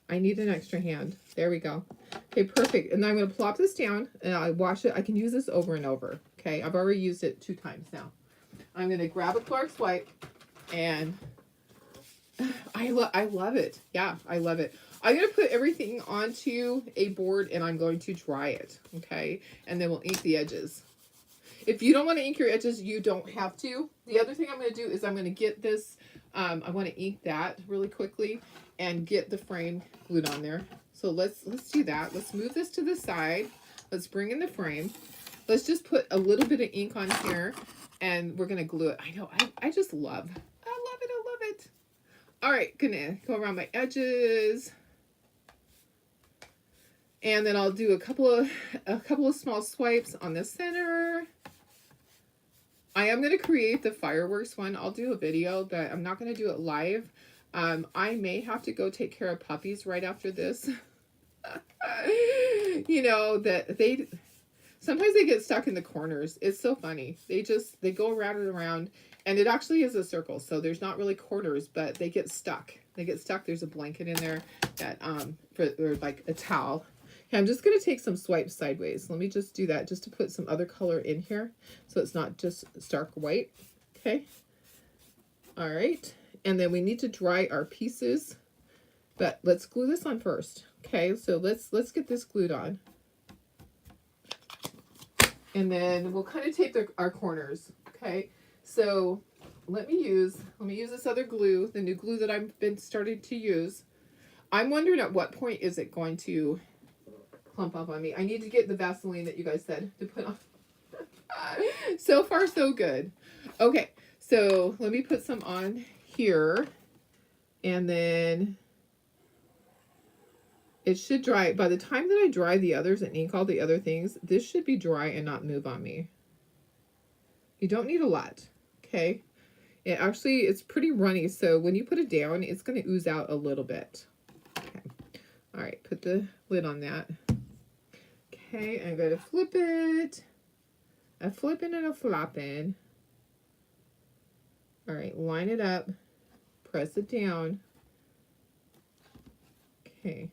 I need an extra hand. There we go. Okay, perfect. And then I'm going to plop this down and I wash it. I can use this over and over. Okay, I've already used it 2 times now. I'm going to grab a Clark's wipe and I love it. Yeah, I love it. I'm going to put everything onto a board and I'm going to dry it. Okay, and then we'll ink the edges. If you don't want to ink your edges, you don't have to. The other thing I'm going to do is I'm going to get this, I want to ink that really quickly and get the frame glued on there. So let's do that. Let's move this to the side. Let's bring in the frame. Let's just put a little bit of ink on here and we're going to glue it. I know, I just love it. I love it. All right, gonna go around my edges. And then I'll do a couple of small swipes on the center. I am going to create the fireworks one. I'll do a video, but I'm not going to do it live. I may have to go take care of puppies right after this. You know, sometimes they get stuck in the corners. It's so funny. They go around and around, and it actually is a circle. So there's not really corners, but they get stuck. There's a blanket in there that, or like a towel. Okay, I'm just going to take some swipes sideways. Let me just do that just to put some other color in here so it's not just stark white. Okay. All right. And then we need to dry our pieces, but let's glue this on first. Okay, so let's get this glued on. And then we'll kind of tape our corners. Okay, so let me use this other glue, the new glue that I've been starting to use. I'm wondering at what point is it going to clump up on me. I need to get the Vaseline that you guys said to put on. So far, so good. Okay, so let me put some on here. And then it should dry. By the time that I dry the others and ink all the other things, this should be dry and not move on me. You don't need a lot, okay? It's pretty runny, so when you put it down, it's going to ooze out a little bit. Okay. All right, put the lid on that. Okay, I'm going to flip it. A flipping and a flopping. All right, line it up. Press it down. Okay.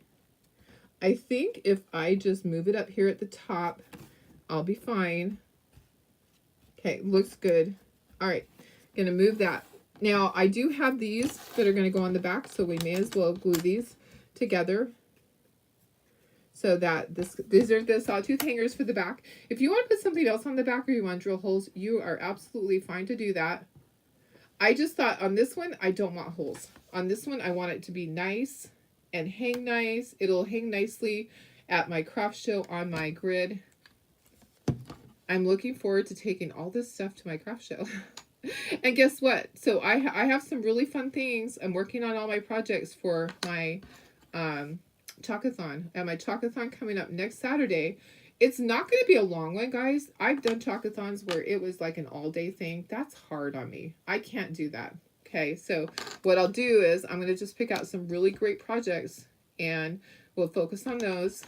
I think if I just move it up here at the top, I'll be fine. Okay, looks good. All right, gonna move that. Now, I do have these that are gonna go on the back, so we may as well glue these together. So that these are the sawtooth hangers for the back. If you want to put something else on the back or you want to drill holes, you are absolutely fine to do that. I just thought on this one, I don't want holes. On this one, I want it to be nice and hang nice. It'll hang nicely at my craft show on my grid. I'm looking forward to taking all this stuff to my craft show. And guess what? So I have some really fun things. I'm working on all my projects for my Chalkathon. And my Chalkathon coming up next Saturday. It's not going to be a long one, guys. I've done Chalkathons where it was like an all-day thing. That's hard on me. I can't do that. Okay, so what I'll do is I'm going to just pick out some really great projects and we'll focus on those.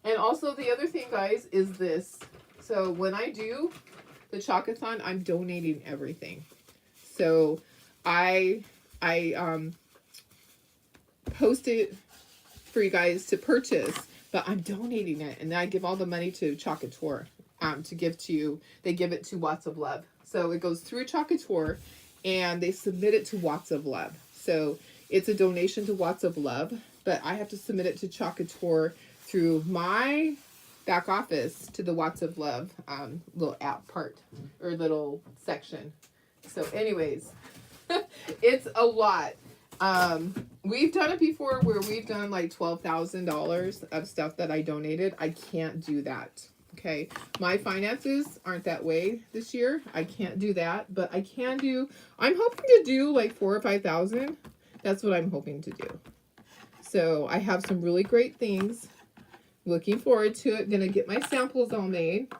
And also the other thing, guys, is this. So when I do the Chalkathon, I'm donating everything. So I post it for you guys to purchase, but I'm donating it, and then I give all the money to Chalkator to give to you. They give it to Watts of Love. So it goes through Chalkator, and they submit it to Watts of Love. So it's a donation to Watts of Love, but I have to submit it to Chalkator through my back office to the Watts of Love little app part or little section. So anyways, it's a lot. We've done it before where we've done like $12,000 of stuff that I donated. I can't do that. Okay. My finances aren't that way this year. I can't do that, but I can do, I'm hoping to do like 4,000 or 5,000. That's what I'm hoping to do. So I have some really great things. Looking forward to it. Gonna get my samples all made,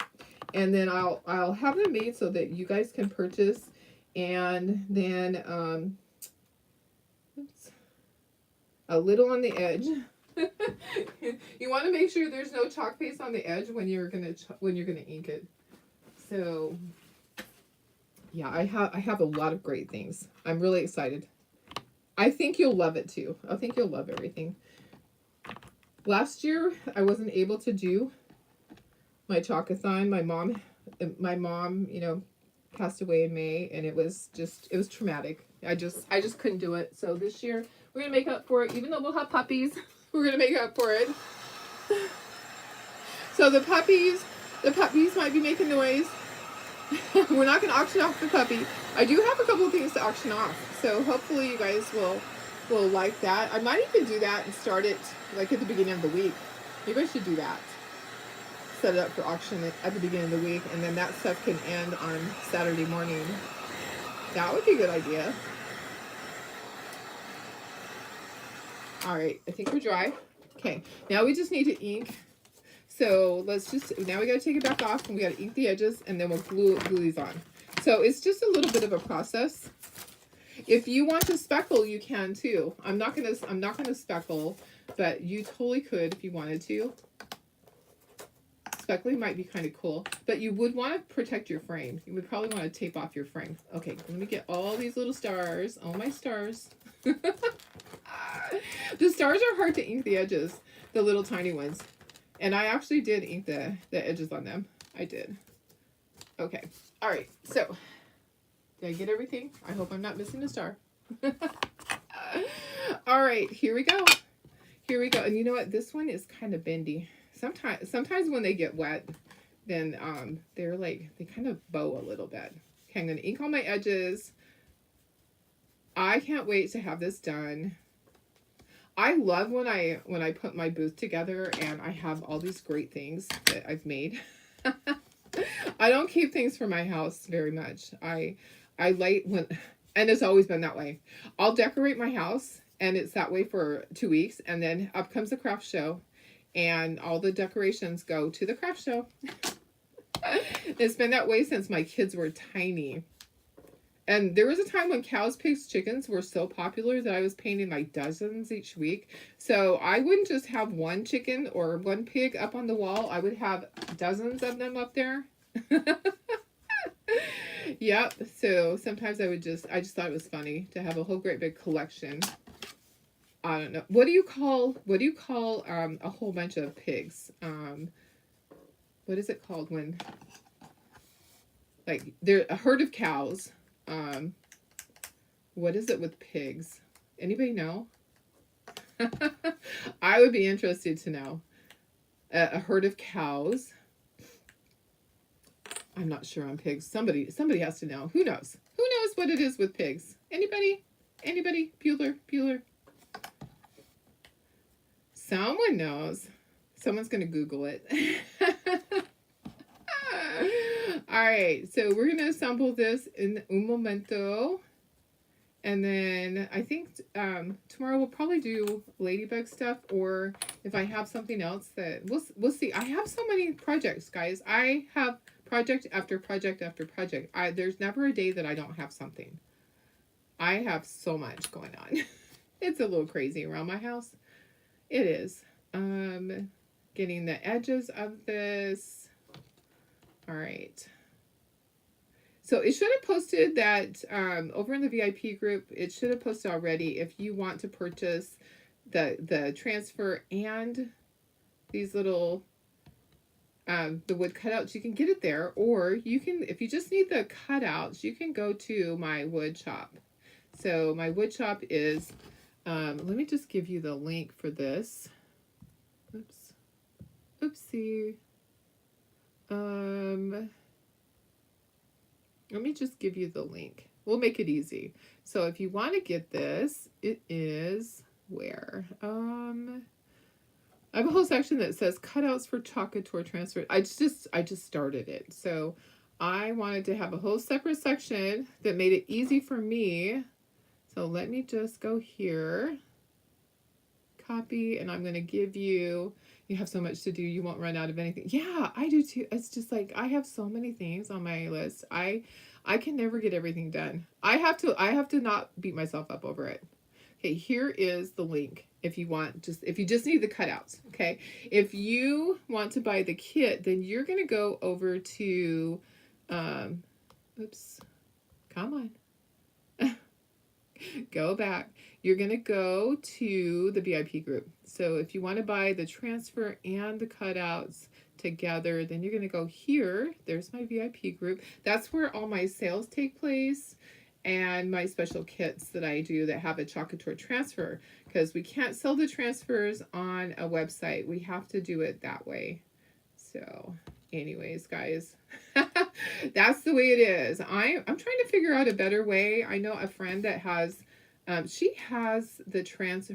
and then I'll have them made so that you guys can purchase. And then oops, a little on the edge. You want to make sure there's no chalk paste on the edge when you're gonna ink it. So yeah, I have a lot of great things. I'm really excited. I think you'll love it too. I think you'll love everything. Last year, I wasn't able to do my Chalkathon. My mom, you know, passed away in May, and it was traumatic. I just couldn't do it. So this year, we're gonna make up for it. Even though we'll have puppies, we're gonna make up for it. So the puppies might be making noise. We're not gonna auction off the puppy. I do have a couple of things to auction off, so hopefully you guys will like that. I might even do that and start it like at the beginning of the week. Maybe I should do that. Set it up for auction at the beginning of the week, and then that stuff can end on Saturday morning. That would be a good idea. All right, I think we're dry. Okay, now we just need to ink. So now we gotta take it back off, and we gotta ink the edges, and then we'll glue these on. So it's just a little bit of a process. If you want to speckle, you can too. I'm not gonna speckle, but you totally could if you wanted to. Speckling might be kind of cool, but you would want to protect your frame. You would probably want to tape off your frame. Okay, let me get all these little stars. All my stars. The stars are hard to ink the edges, the little tiny ones. And I actually did ink the edges on them. I did. Okay. All right. So, did I get everything? I hope I'm not missing a star. All right. Here we go. Here we go. And you know what? This one is kind of bendy. Sometimes when they get wet, then they're like, they kind of bow a little bit. Okay, I'm going to ink all my edges. I can't wait to have this done. I love when I put my booth together and I have all these great things that I've made. I don't keep things for my house very much. I like when, and it's always been that way. I'll decorate my house and it's that way for 2 weeks, and then up comes the craft show and all the decorations go to the craft show. It's been that way since my kids were tiny. And there was a time when cows, pigs, chickens were so popular that I was painting like dozens each week. So I wouldn't just have one chicken or one pig up on the wall. I would have dozens of them up there. Yep. So sometimes I just thought it was funny to have a whole great big collection. I don't know. What do you call a whole bunch of pigs? What is it called when, like, they're a herd of cows? What is it with pigs? Anybody know? I would be interested to know. A herd of cows. I'm not sure on pigs. Somebody has to know. Who knows? Who knows what it is with pigs? Anybody? Anybody? Bueller? Someone knows. Someone's going to Google it. All right, so we're gonna assemble this in un momento, and then I think tomorrow we'll probably do ladybug stuff, or if I have something else that we'll see. I have so many projects, guys. I have project after project after project. There's never a day that I don't have something. I have so much going on. It's a little crazy around my house. It is. Getting the edges of this. All right. So it should have posted that over in the VIP group. It should have posted already. If you want to purchase the transfer and these little the wood cutouts, you can get it there, or you can, if you just need the cutouts, you can go to my wood shop. So my wood shop is, let me just give you the link for this. Oops. Oopsie. Let me just give you the link. We'll make it easy. So if you want to get this, it is where? I have a whole section that says cutouts for chocolate tour transfer. I just started it. So I wanted to have a whole separate section that made it easy for me. So let me just go here, copy, and I'm going to give you, you have so much to do, you won't run out of anything. Yeah, I do too. It's just like, I have so many things on my list. I can never get everything done. I have to not beat myself up over it. Okay, here is the link. If you just need the cutouts, okay? If you want to buy the kit, then you're going to go over to, oops, come on. Go back. You're going to go to the VIP group. So if you want to buy the transfer and the cutouts together, then you're going to go here. There's my VIP group. That's where all my sales take place, and my special kits that I do that have a chocolate tour transfer, because we can't sell the transfers on a website. We have to do it that way. So anyways, guys, that's the way it is. I'm trying to figure out a better way. I know a friend that has, she has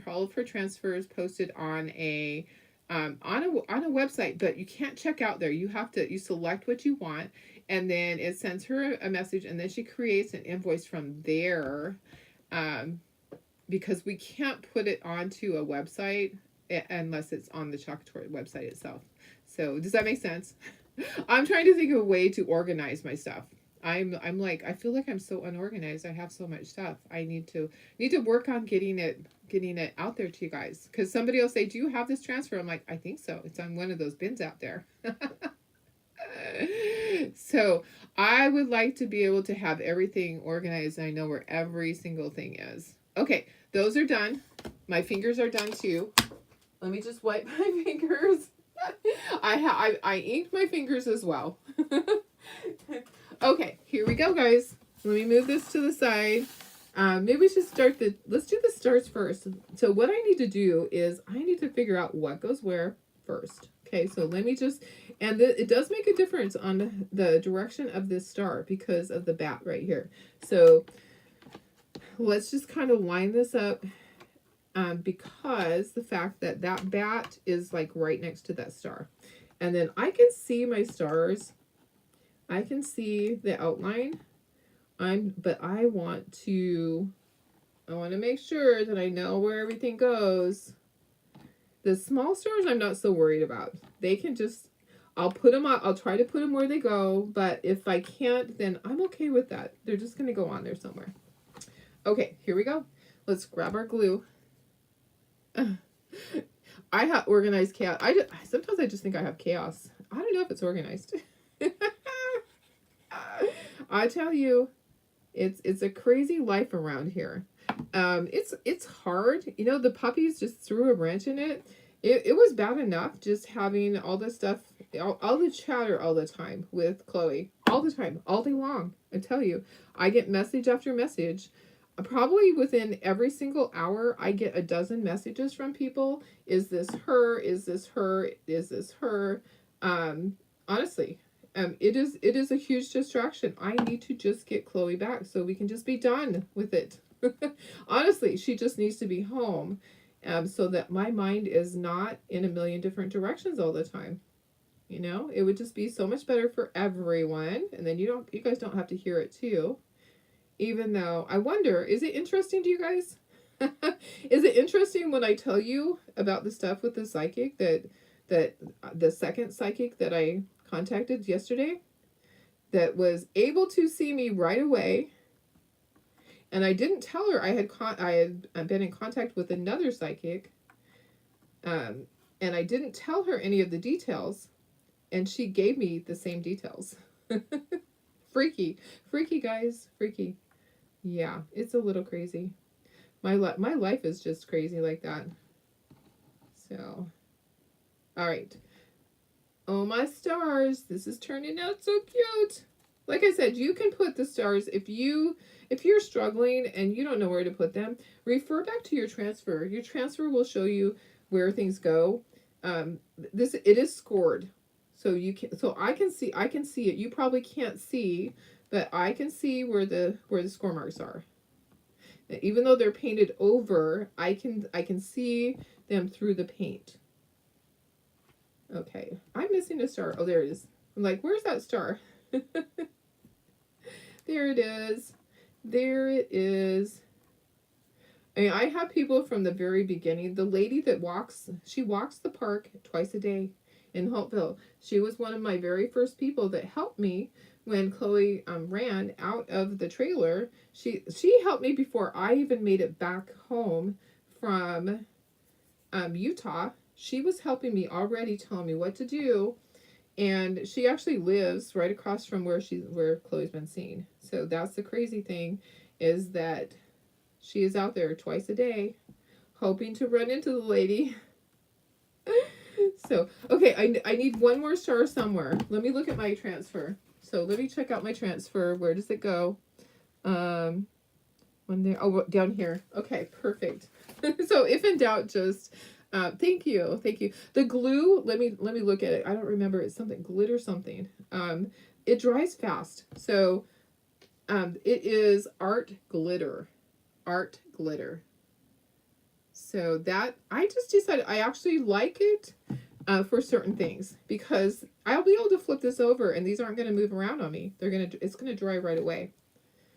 all of her transfers posted on a website, but you can't check out there. You select what you want, and then it sends her a message, and then she creates an invoice from there, because we can't put it onto a website unless it's on the chocolate tour website itself. So does that make sense? I'm trying to think of a way to organize my stuff. I'm like, I feel like I'm so unorganized. I have so much stuff. I need to work on getting it out there to you guys. Because somebody will say, do you have this transfer? I'm like, I think so. It's on one of those bins out there. So I would like to be able to have everything organized. I know where every single thing is. Okay, those are done. My fingers are done too. Let me just wipe my fingers. I inked my fingers as well. Okay, here we go, guys. Let me move this to the side. Maybe we should let's do the stars first. So what I need to do is I need to figure out what goes where first. Okay, so let me just, and it does make a difference on the direction of this star because of the bat right here. So let's just kind of line this up. Because the fact that bat is like right next to that star. And then I can see my stars. I can see the outline. But I want to make sure that I know where everything goes. The small stars I'm not so worried about. They can just, I'll try to put them where they go, but if I can't, then I'm okay with that. They're just going to go on there somewhere. Okay, here we go. Let's grab our glue. I have organized chaos. Sometimes I just think I have chaos. I don't know if it's organized. I tell you, it's a crazy life around here. It's hard. You know, the puppies just threw a wrench in it. It was bad enough just having all this stuff, all the chatter all the time with Chloe. All the time, all day long. I tell you, I get message after message. Probably within every single hour, I get a dozen messages from people. Is this her? Is this her? Is this her? Honestly, it is a huge distraction. I need to just get Chloe back so we can just be done with it. Honestly, she just needs to be home, so that my mind is not in a million different directions all the time. You know, it would just be so much better for everyone. And then you guys don't have to hear it too. Even though I wonder, is it interesting to you guys? Is it interesting when I tell you about the stuff with the psychic that the second psychic that I contacted yesterday that was able to see me right away, and I didn't tell her I had been in contact with another psychic, and I didn't tell her any of the details, and she gave me the same details. Freaky, freaky guys, freaky. Yeah, it's a little crazy. My life is just crazy like that. So, all right. Oh my stars, this is turning out so cute. Like I said, you can put the stars if you're struggling and you don't know where to put them, refer back to your transfer. Your transfer will show you where things go. It is scored. So I can see it. You probably can't see, but I can see where the score marks are. Even though they're painted over, I can see them through the paint. Okay, I'm missing a star. Oh, there it is. I'm like, where's that star? There it is. There it is. I mean, I have people from the very beginning. The lady that walks the park twice a day in Holtville. She was one of my very first people that helped me when Chloe ran out of the trailer. She helped me before I even made it back home from Utah. She was helping me already, telling me what to do, and she actually lives right across from where Chloe's been seen. So that's the crazy thing, is that she is out there twice a day, hoping to run into the lady. So okay, I need one more star somewhere. Let me look at my transfer. So let me check out my transfer. Where does it go? One there. Oh, down here. Okay, perfect. So if in doubt, just thank you. The glue. Let me look at it. I don't remember. It's something glitter something. It dries fast. So it is art glitter. So that I just decided I actually like it for certain things, because I'll be able to flip this over and these aren't going to move around on me. It's going to dry right away.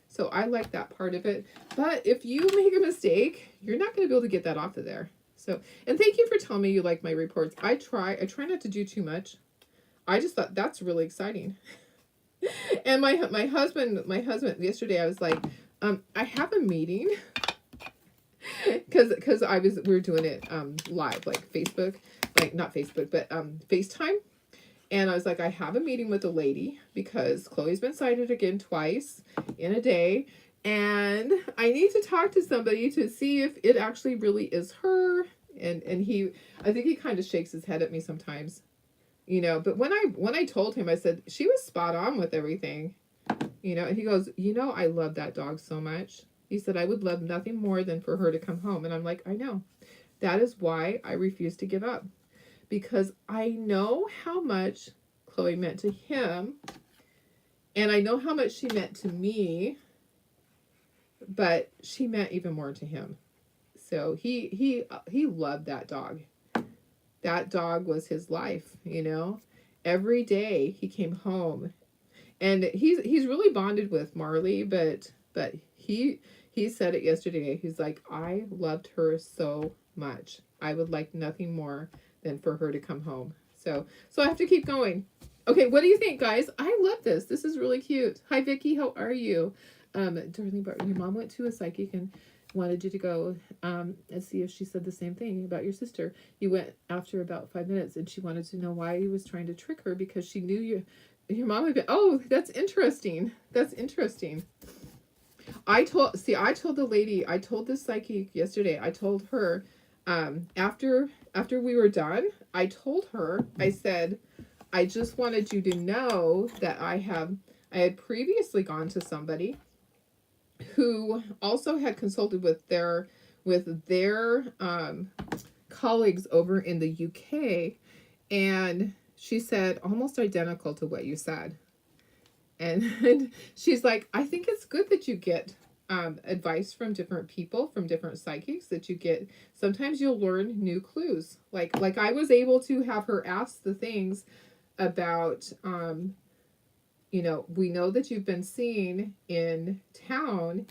So I like that part of it. But if you make a mistake, you're not going to be able to get that off of there. So, and thank you for telling me you like my reports. I try not to do too much. I just thought that's really exciting. And my husband yesterday, I was like, I have a meeting, because we were doing it live, like Facebook, like not Facebook, but FaceTime. And I was like, I have a meeting with a lady because Chloe's been sighted again twice in a day. And I need to talk to somebody to see if it actually really is her. And I think he kind of shakes his head at me sometimes, you know. But when I told him, I said, she was spot on with everything, you know. And he goes, you know, I love that dog so much. He said, I would love nothing more than for her to come home. And I'm like, I know. That is why I refuse to give up. Because I know how much Chloe meant to him, and I know how much she meant to me, but she meant even more to him. So he loved that dog. That dog was his life, you know. Every day he came home, and he's really bonded with Marley, but he said it yesterday. He's like, I loved her so much. I would like nothing more than for her to come home. So I have to keep going. Okay, what do you think, guys? I love this. This is really cute. Hi, Vicky. How are you? Darling, your mom went to a psychic and wanted you to go and see if she said the same thing about your sister. You went after about 5 minutes, and she wanted to know why you was trying to trick her, because she knew your mom had been. Oh, that's interesting. That's interesting. I told the lady, I told this psychic yesterday, I told her, after we were done, I told her, I said, I just wanted you to know that I had previously gone to somebody who also had consulted with their colleagues over in the UK, and she said almost identical to what you said. And she's like, I think it's good that you get advice from different people, from different psychics, that you get. Sometimes you'll learn new clues. Like I was able to have her ask the things about, you know, we know that you've been seen in town,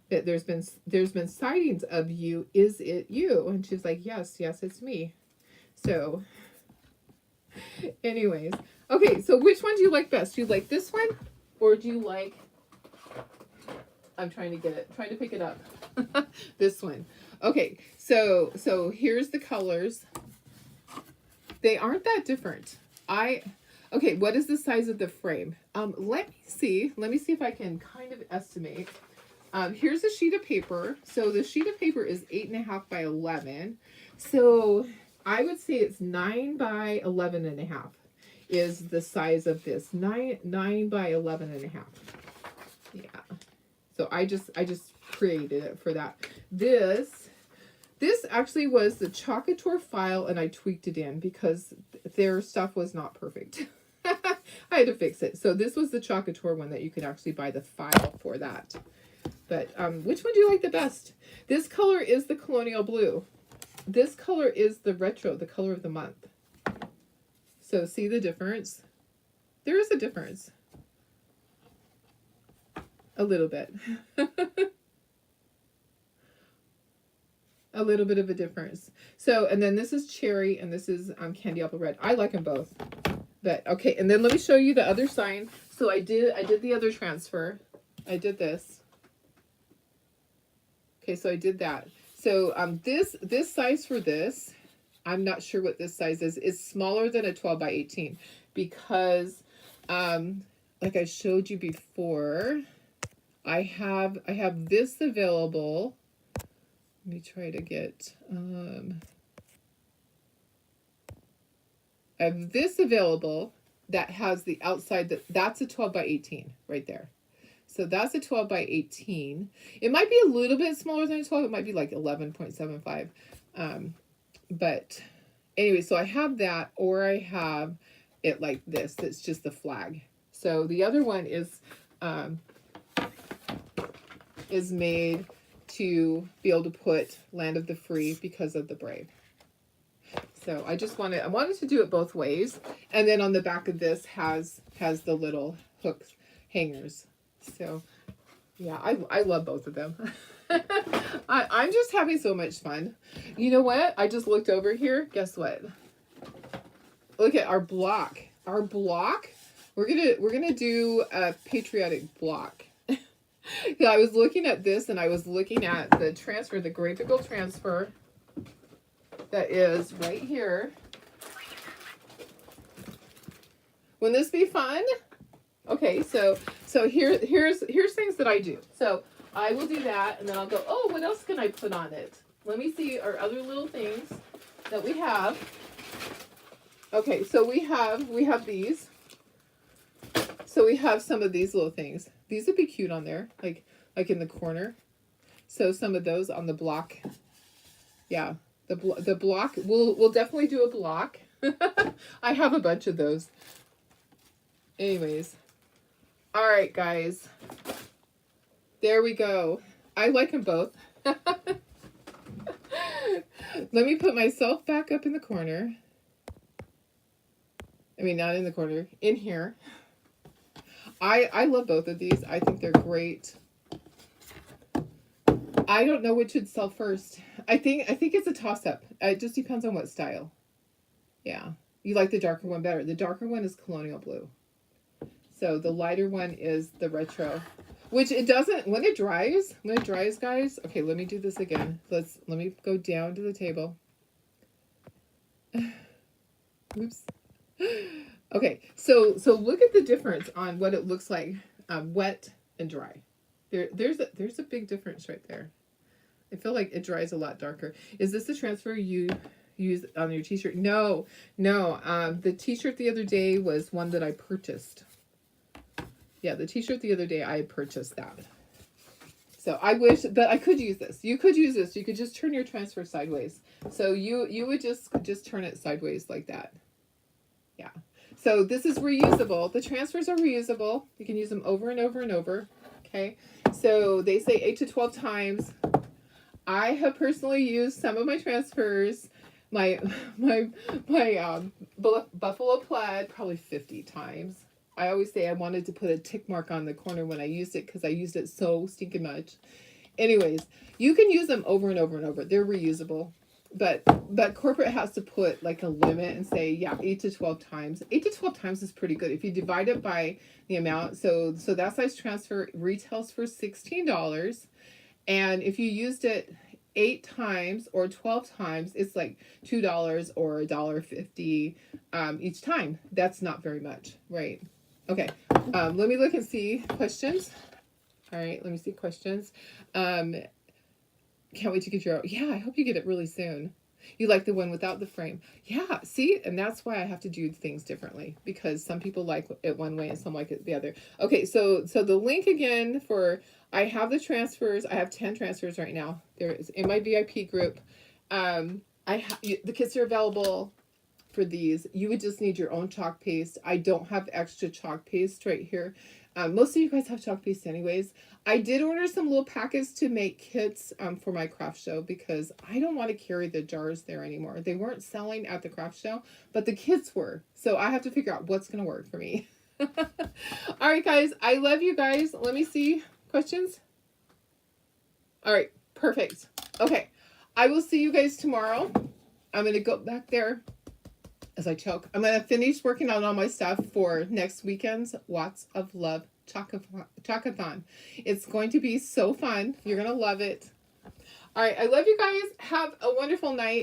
that there's been sightings of you. Is it you? And she's like, yes, it's me. So anyways, okay, so which one do you like best? Do you like this one, or do you like, I'm trying to pick it up. This one. Okay, so here's the colors. They aren't that different. Okay, what is the size of the frame? Let me see if I can kind of estimate. Here's a sheet of paper. So the sheet of paper is 8.5 by 11. So I would say it's 9 by 11.5 is the size of this. 9 by 11.5. Yeah. So I just created it for that. This actually was the Chocator file, and I tweaked it in because their stuff was not perfect. I had to fix it. So this was the Chocator one that you could actually buy the file for that. But which one do you like the best? This color is the Colonial Blue. This color is the Retro, the color of the month. So see the difference? There is a difference. A little bit. A little bit of a difference. So, and then this is Cherry, and this is Candy Apple Red. I like them both. But, okay, and then let me show you the other sign. So I did the other transfer. I did this. Okay, so I did that. So this size for this, I'm not sure what this size is. It's smaller than a 12 by 18 because, like I showed you before, I have this available. Let me try to get, I have this available that has the outside, that's a 12 by 18 right there. So that's a 12 by 18. It might be a little bit smaller than a 12. It might be like 11.75. But anyway, so I have that, or I have it like this. That's just the flag. So the other one is made to be able to put Land of the Free because of the Brave. So I wanted to do it both ways. And then on the back of this has the little hook hangers. So yeah, I love both of them. I'm just having so much fun. You know what? I just looked over here. Guess what? Look at our block. Our block. We're gonna do a patriotic block. Yeah, I was looking at this, and I was looking at the transfer, the Great Big Old Transfer that is right here. Wouldn't this be fun? Okay, so here's things that I do. So I will do that, and then I'll go, oh, what else can I put on it? Let me see our other little things that we have. Okay, so we have these. So we have some of these little things. These would be cute on there, like in the corner. So some of those on the block. Yeah, the block. We'll definitely do a block. I have a bunch of those. Anyways, all right, guys. There we go. I like them both. Let me put myself back up in the corner. I mean, not in the corner, in here. I love both of these. I think they're great. I don't know which should sell first. I think it's a toss-up. It just depends on what style. Yeah. You like the darker one better. The darker one is Colonial Blue. So the lighter one is the Retro. Which it doesn't, when it dries, guys. Okay, let me do this again. Let me go down to the table. Oops. Okay, so look at the difference on what it looks like wet and dry. There's a big difference right there. I feel like it dries a lot darker. Is this the transfer you use on your t-shirt? No. The t-shirt the other day was one that I purchased. Yeah, the t-shirt the other day, I purchased that. So I wish that I could use this. You could use this. You could just turn your transfer sideways. So you would just turn it sideways like that. Yeah. So this is reusable. The transfers are reusable. You can use them over and over and over. Okay. So they say 8 to 12 times. I have personally used some of my transfers my buffalo plaid probably 50 times. I always say I wanted to put a tick mark on the corner when I used it because I used it so stinking much. Anyways, you can use them over and over and over. They're reusable. But corporate has to put like a limit and say, yeah, 8 to 12 times. 8 to 12 times is pretty good. If you divide it by the amount, so that size transfer retails for $16. And if you used it 8 times or 12 times, it's like $2 or $1.50 each time. That's not very much, right? Okay, let me look and see questions. All right, let me see questions. Can't wait to get your, yeah, I hope you get it really soon. You like the one without the frame. Yeah, see, and that's why I have to do things differently, because some people like it one way and some like it the other. Okay, so the link again for, I have the transfers. I have 10 transfers right now. There is in my VIP group. The kits are available for these. You would just need your own chalk paste. I don't have extra chalk paste right here. Most of you guys have chalk paste anyways. I did order some little packets to make kits for my craft show because I don't want to carry the jars there anymore. They weren't selling at the craft show, but the kits were. So I have to figure out what's going to work for me. All right, guys. I love you guys. Let me see. Questions? All right. Perfect. Okay. I will see you guys tomorrow. I'm going to go back there as I choke. I'm going to finish working on all my stuff for next weekend's Watts of Love Chocathon. It's going to be so fun. You're going to love it. All right. I love you guys. Have a wonderful night.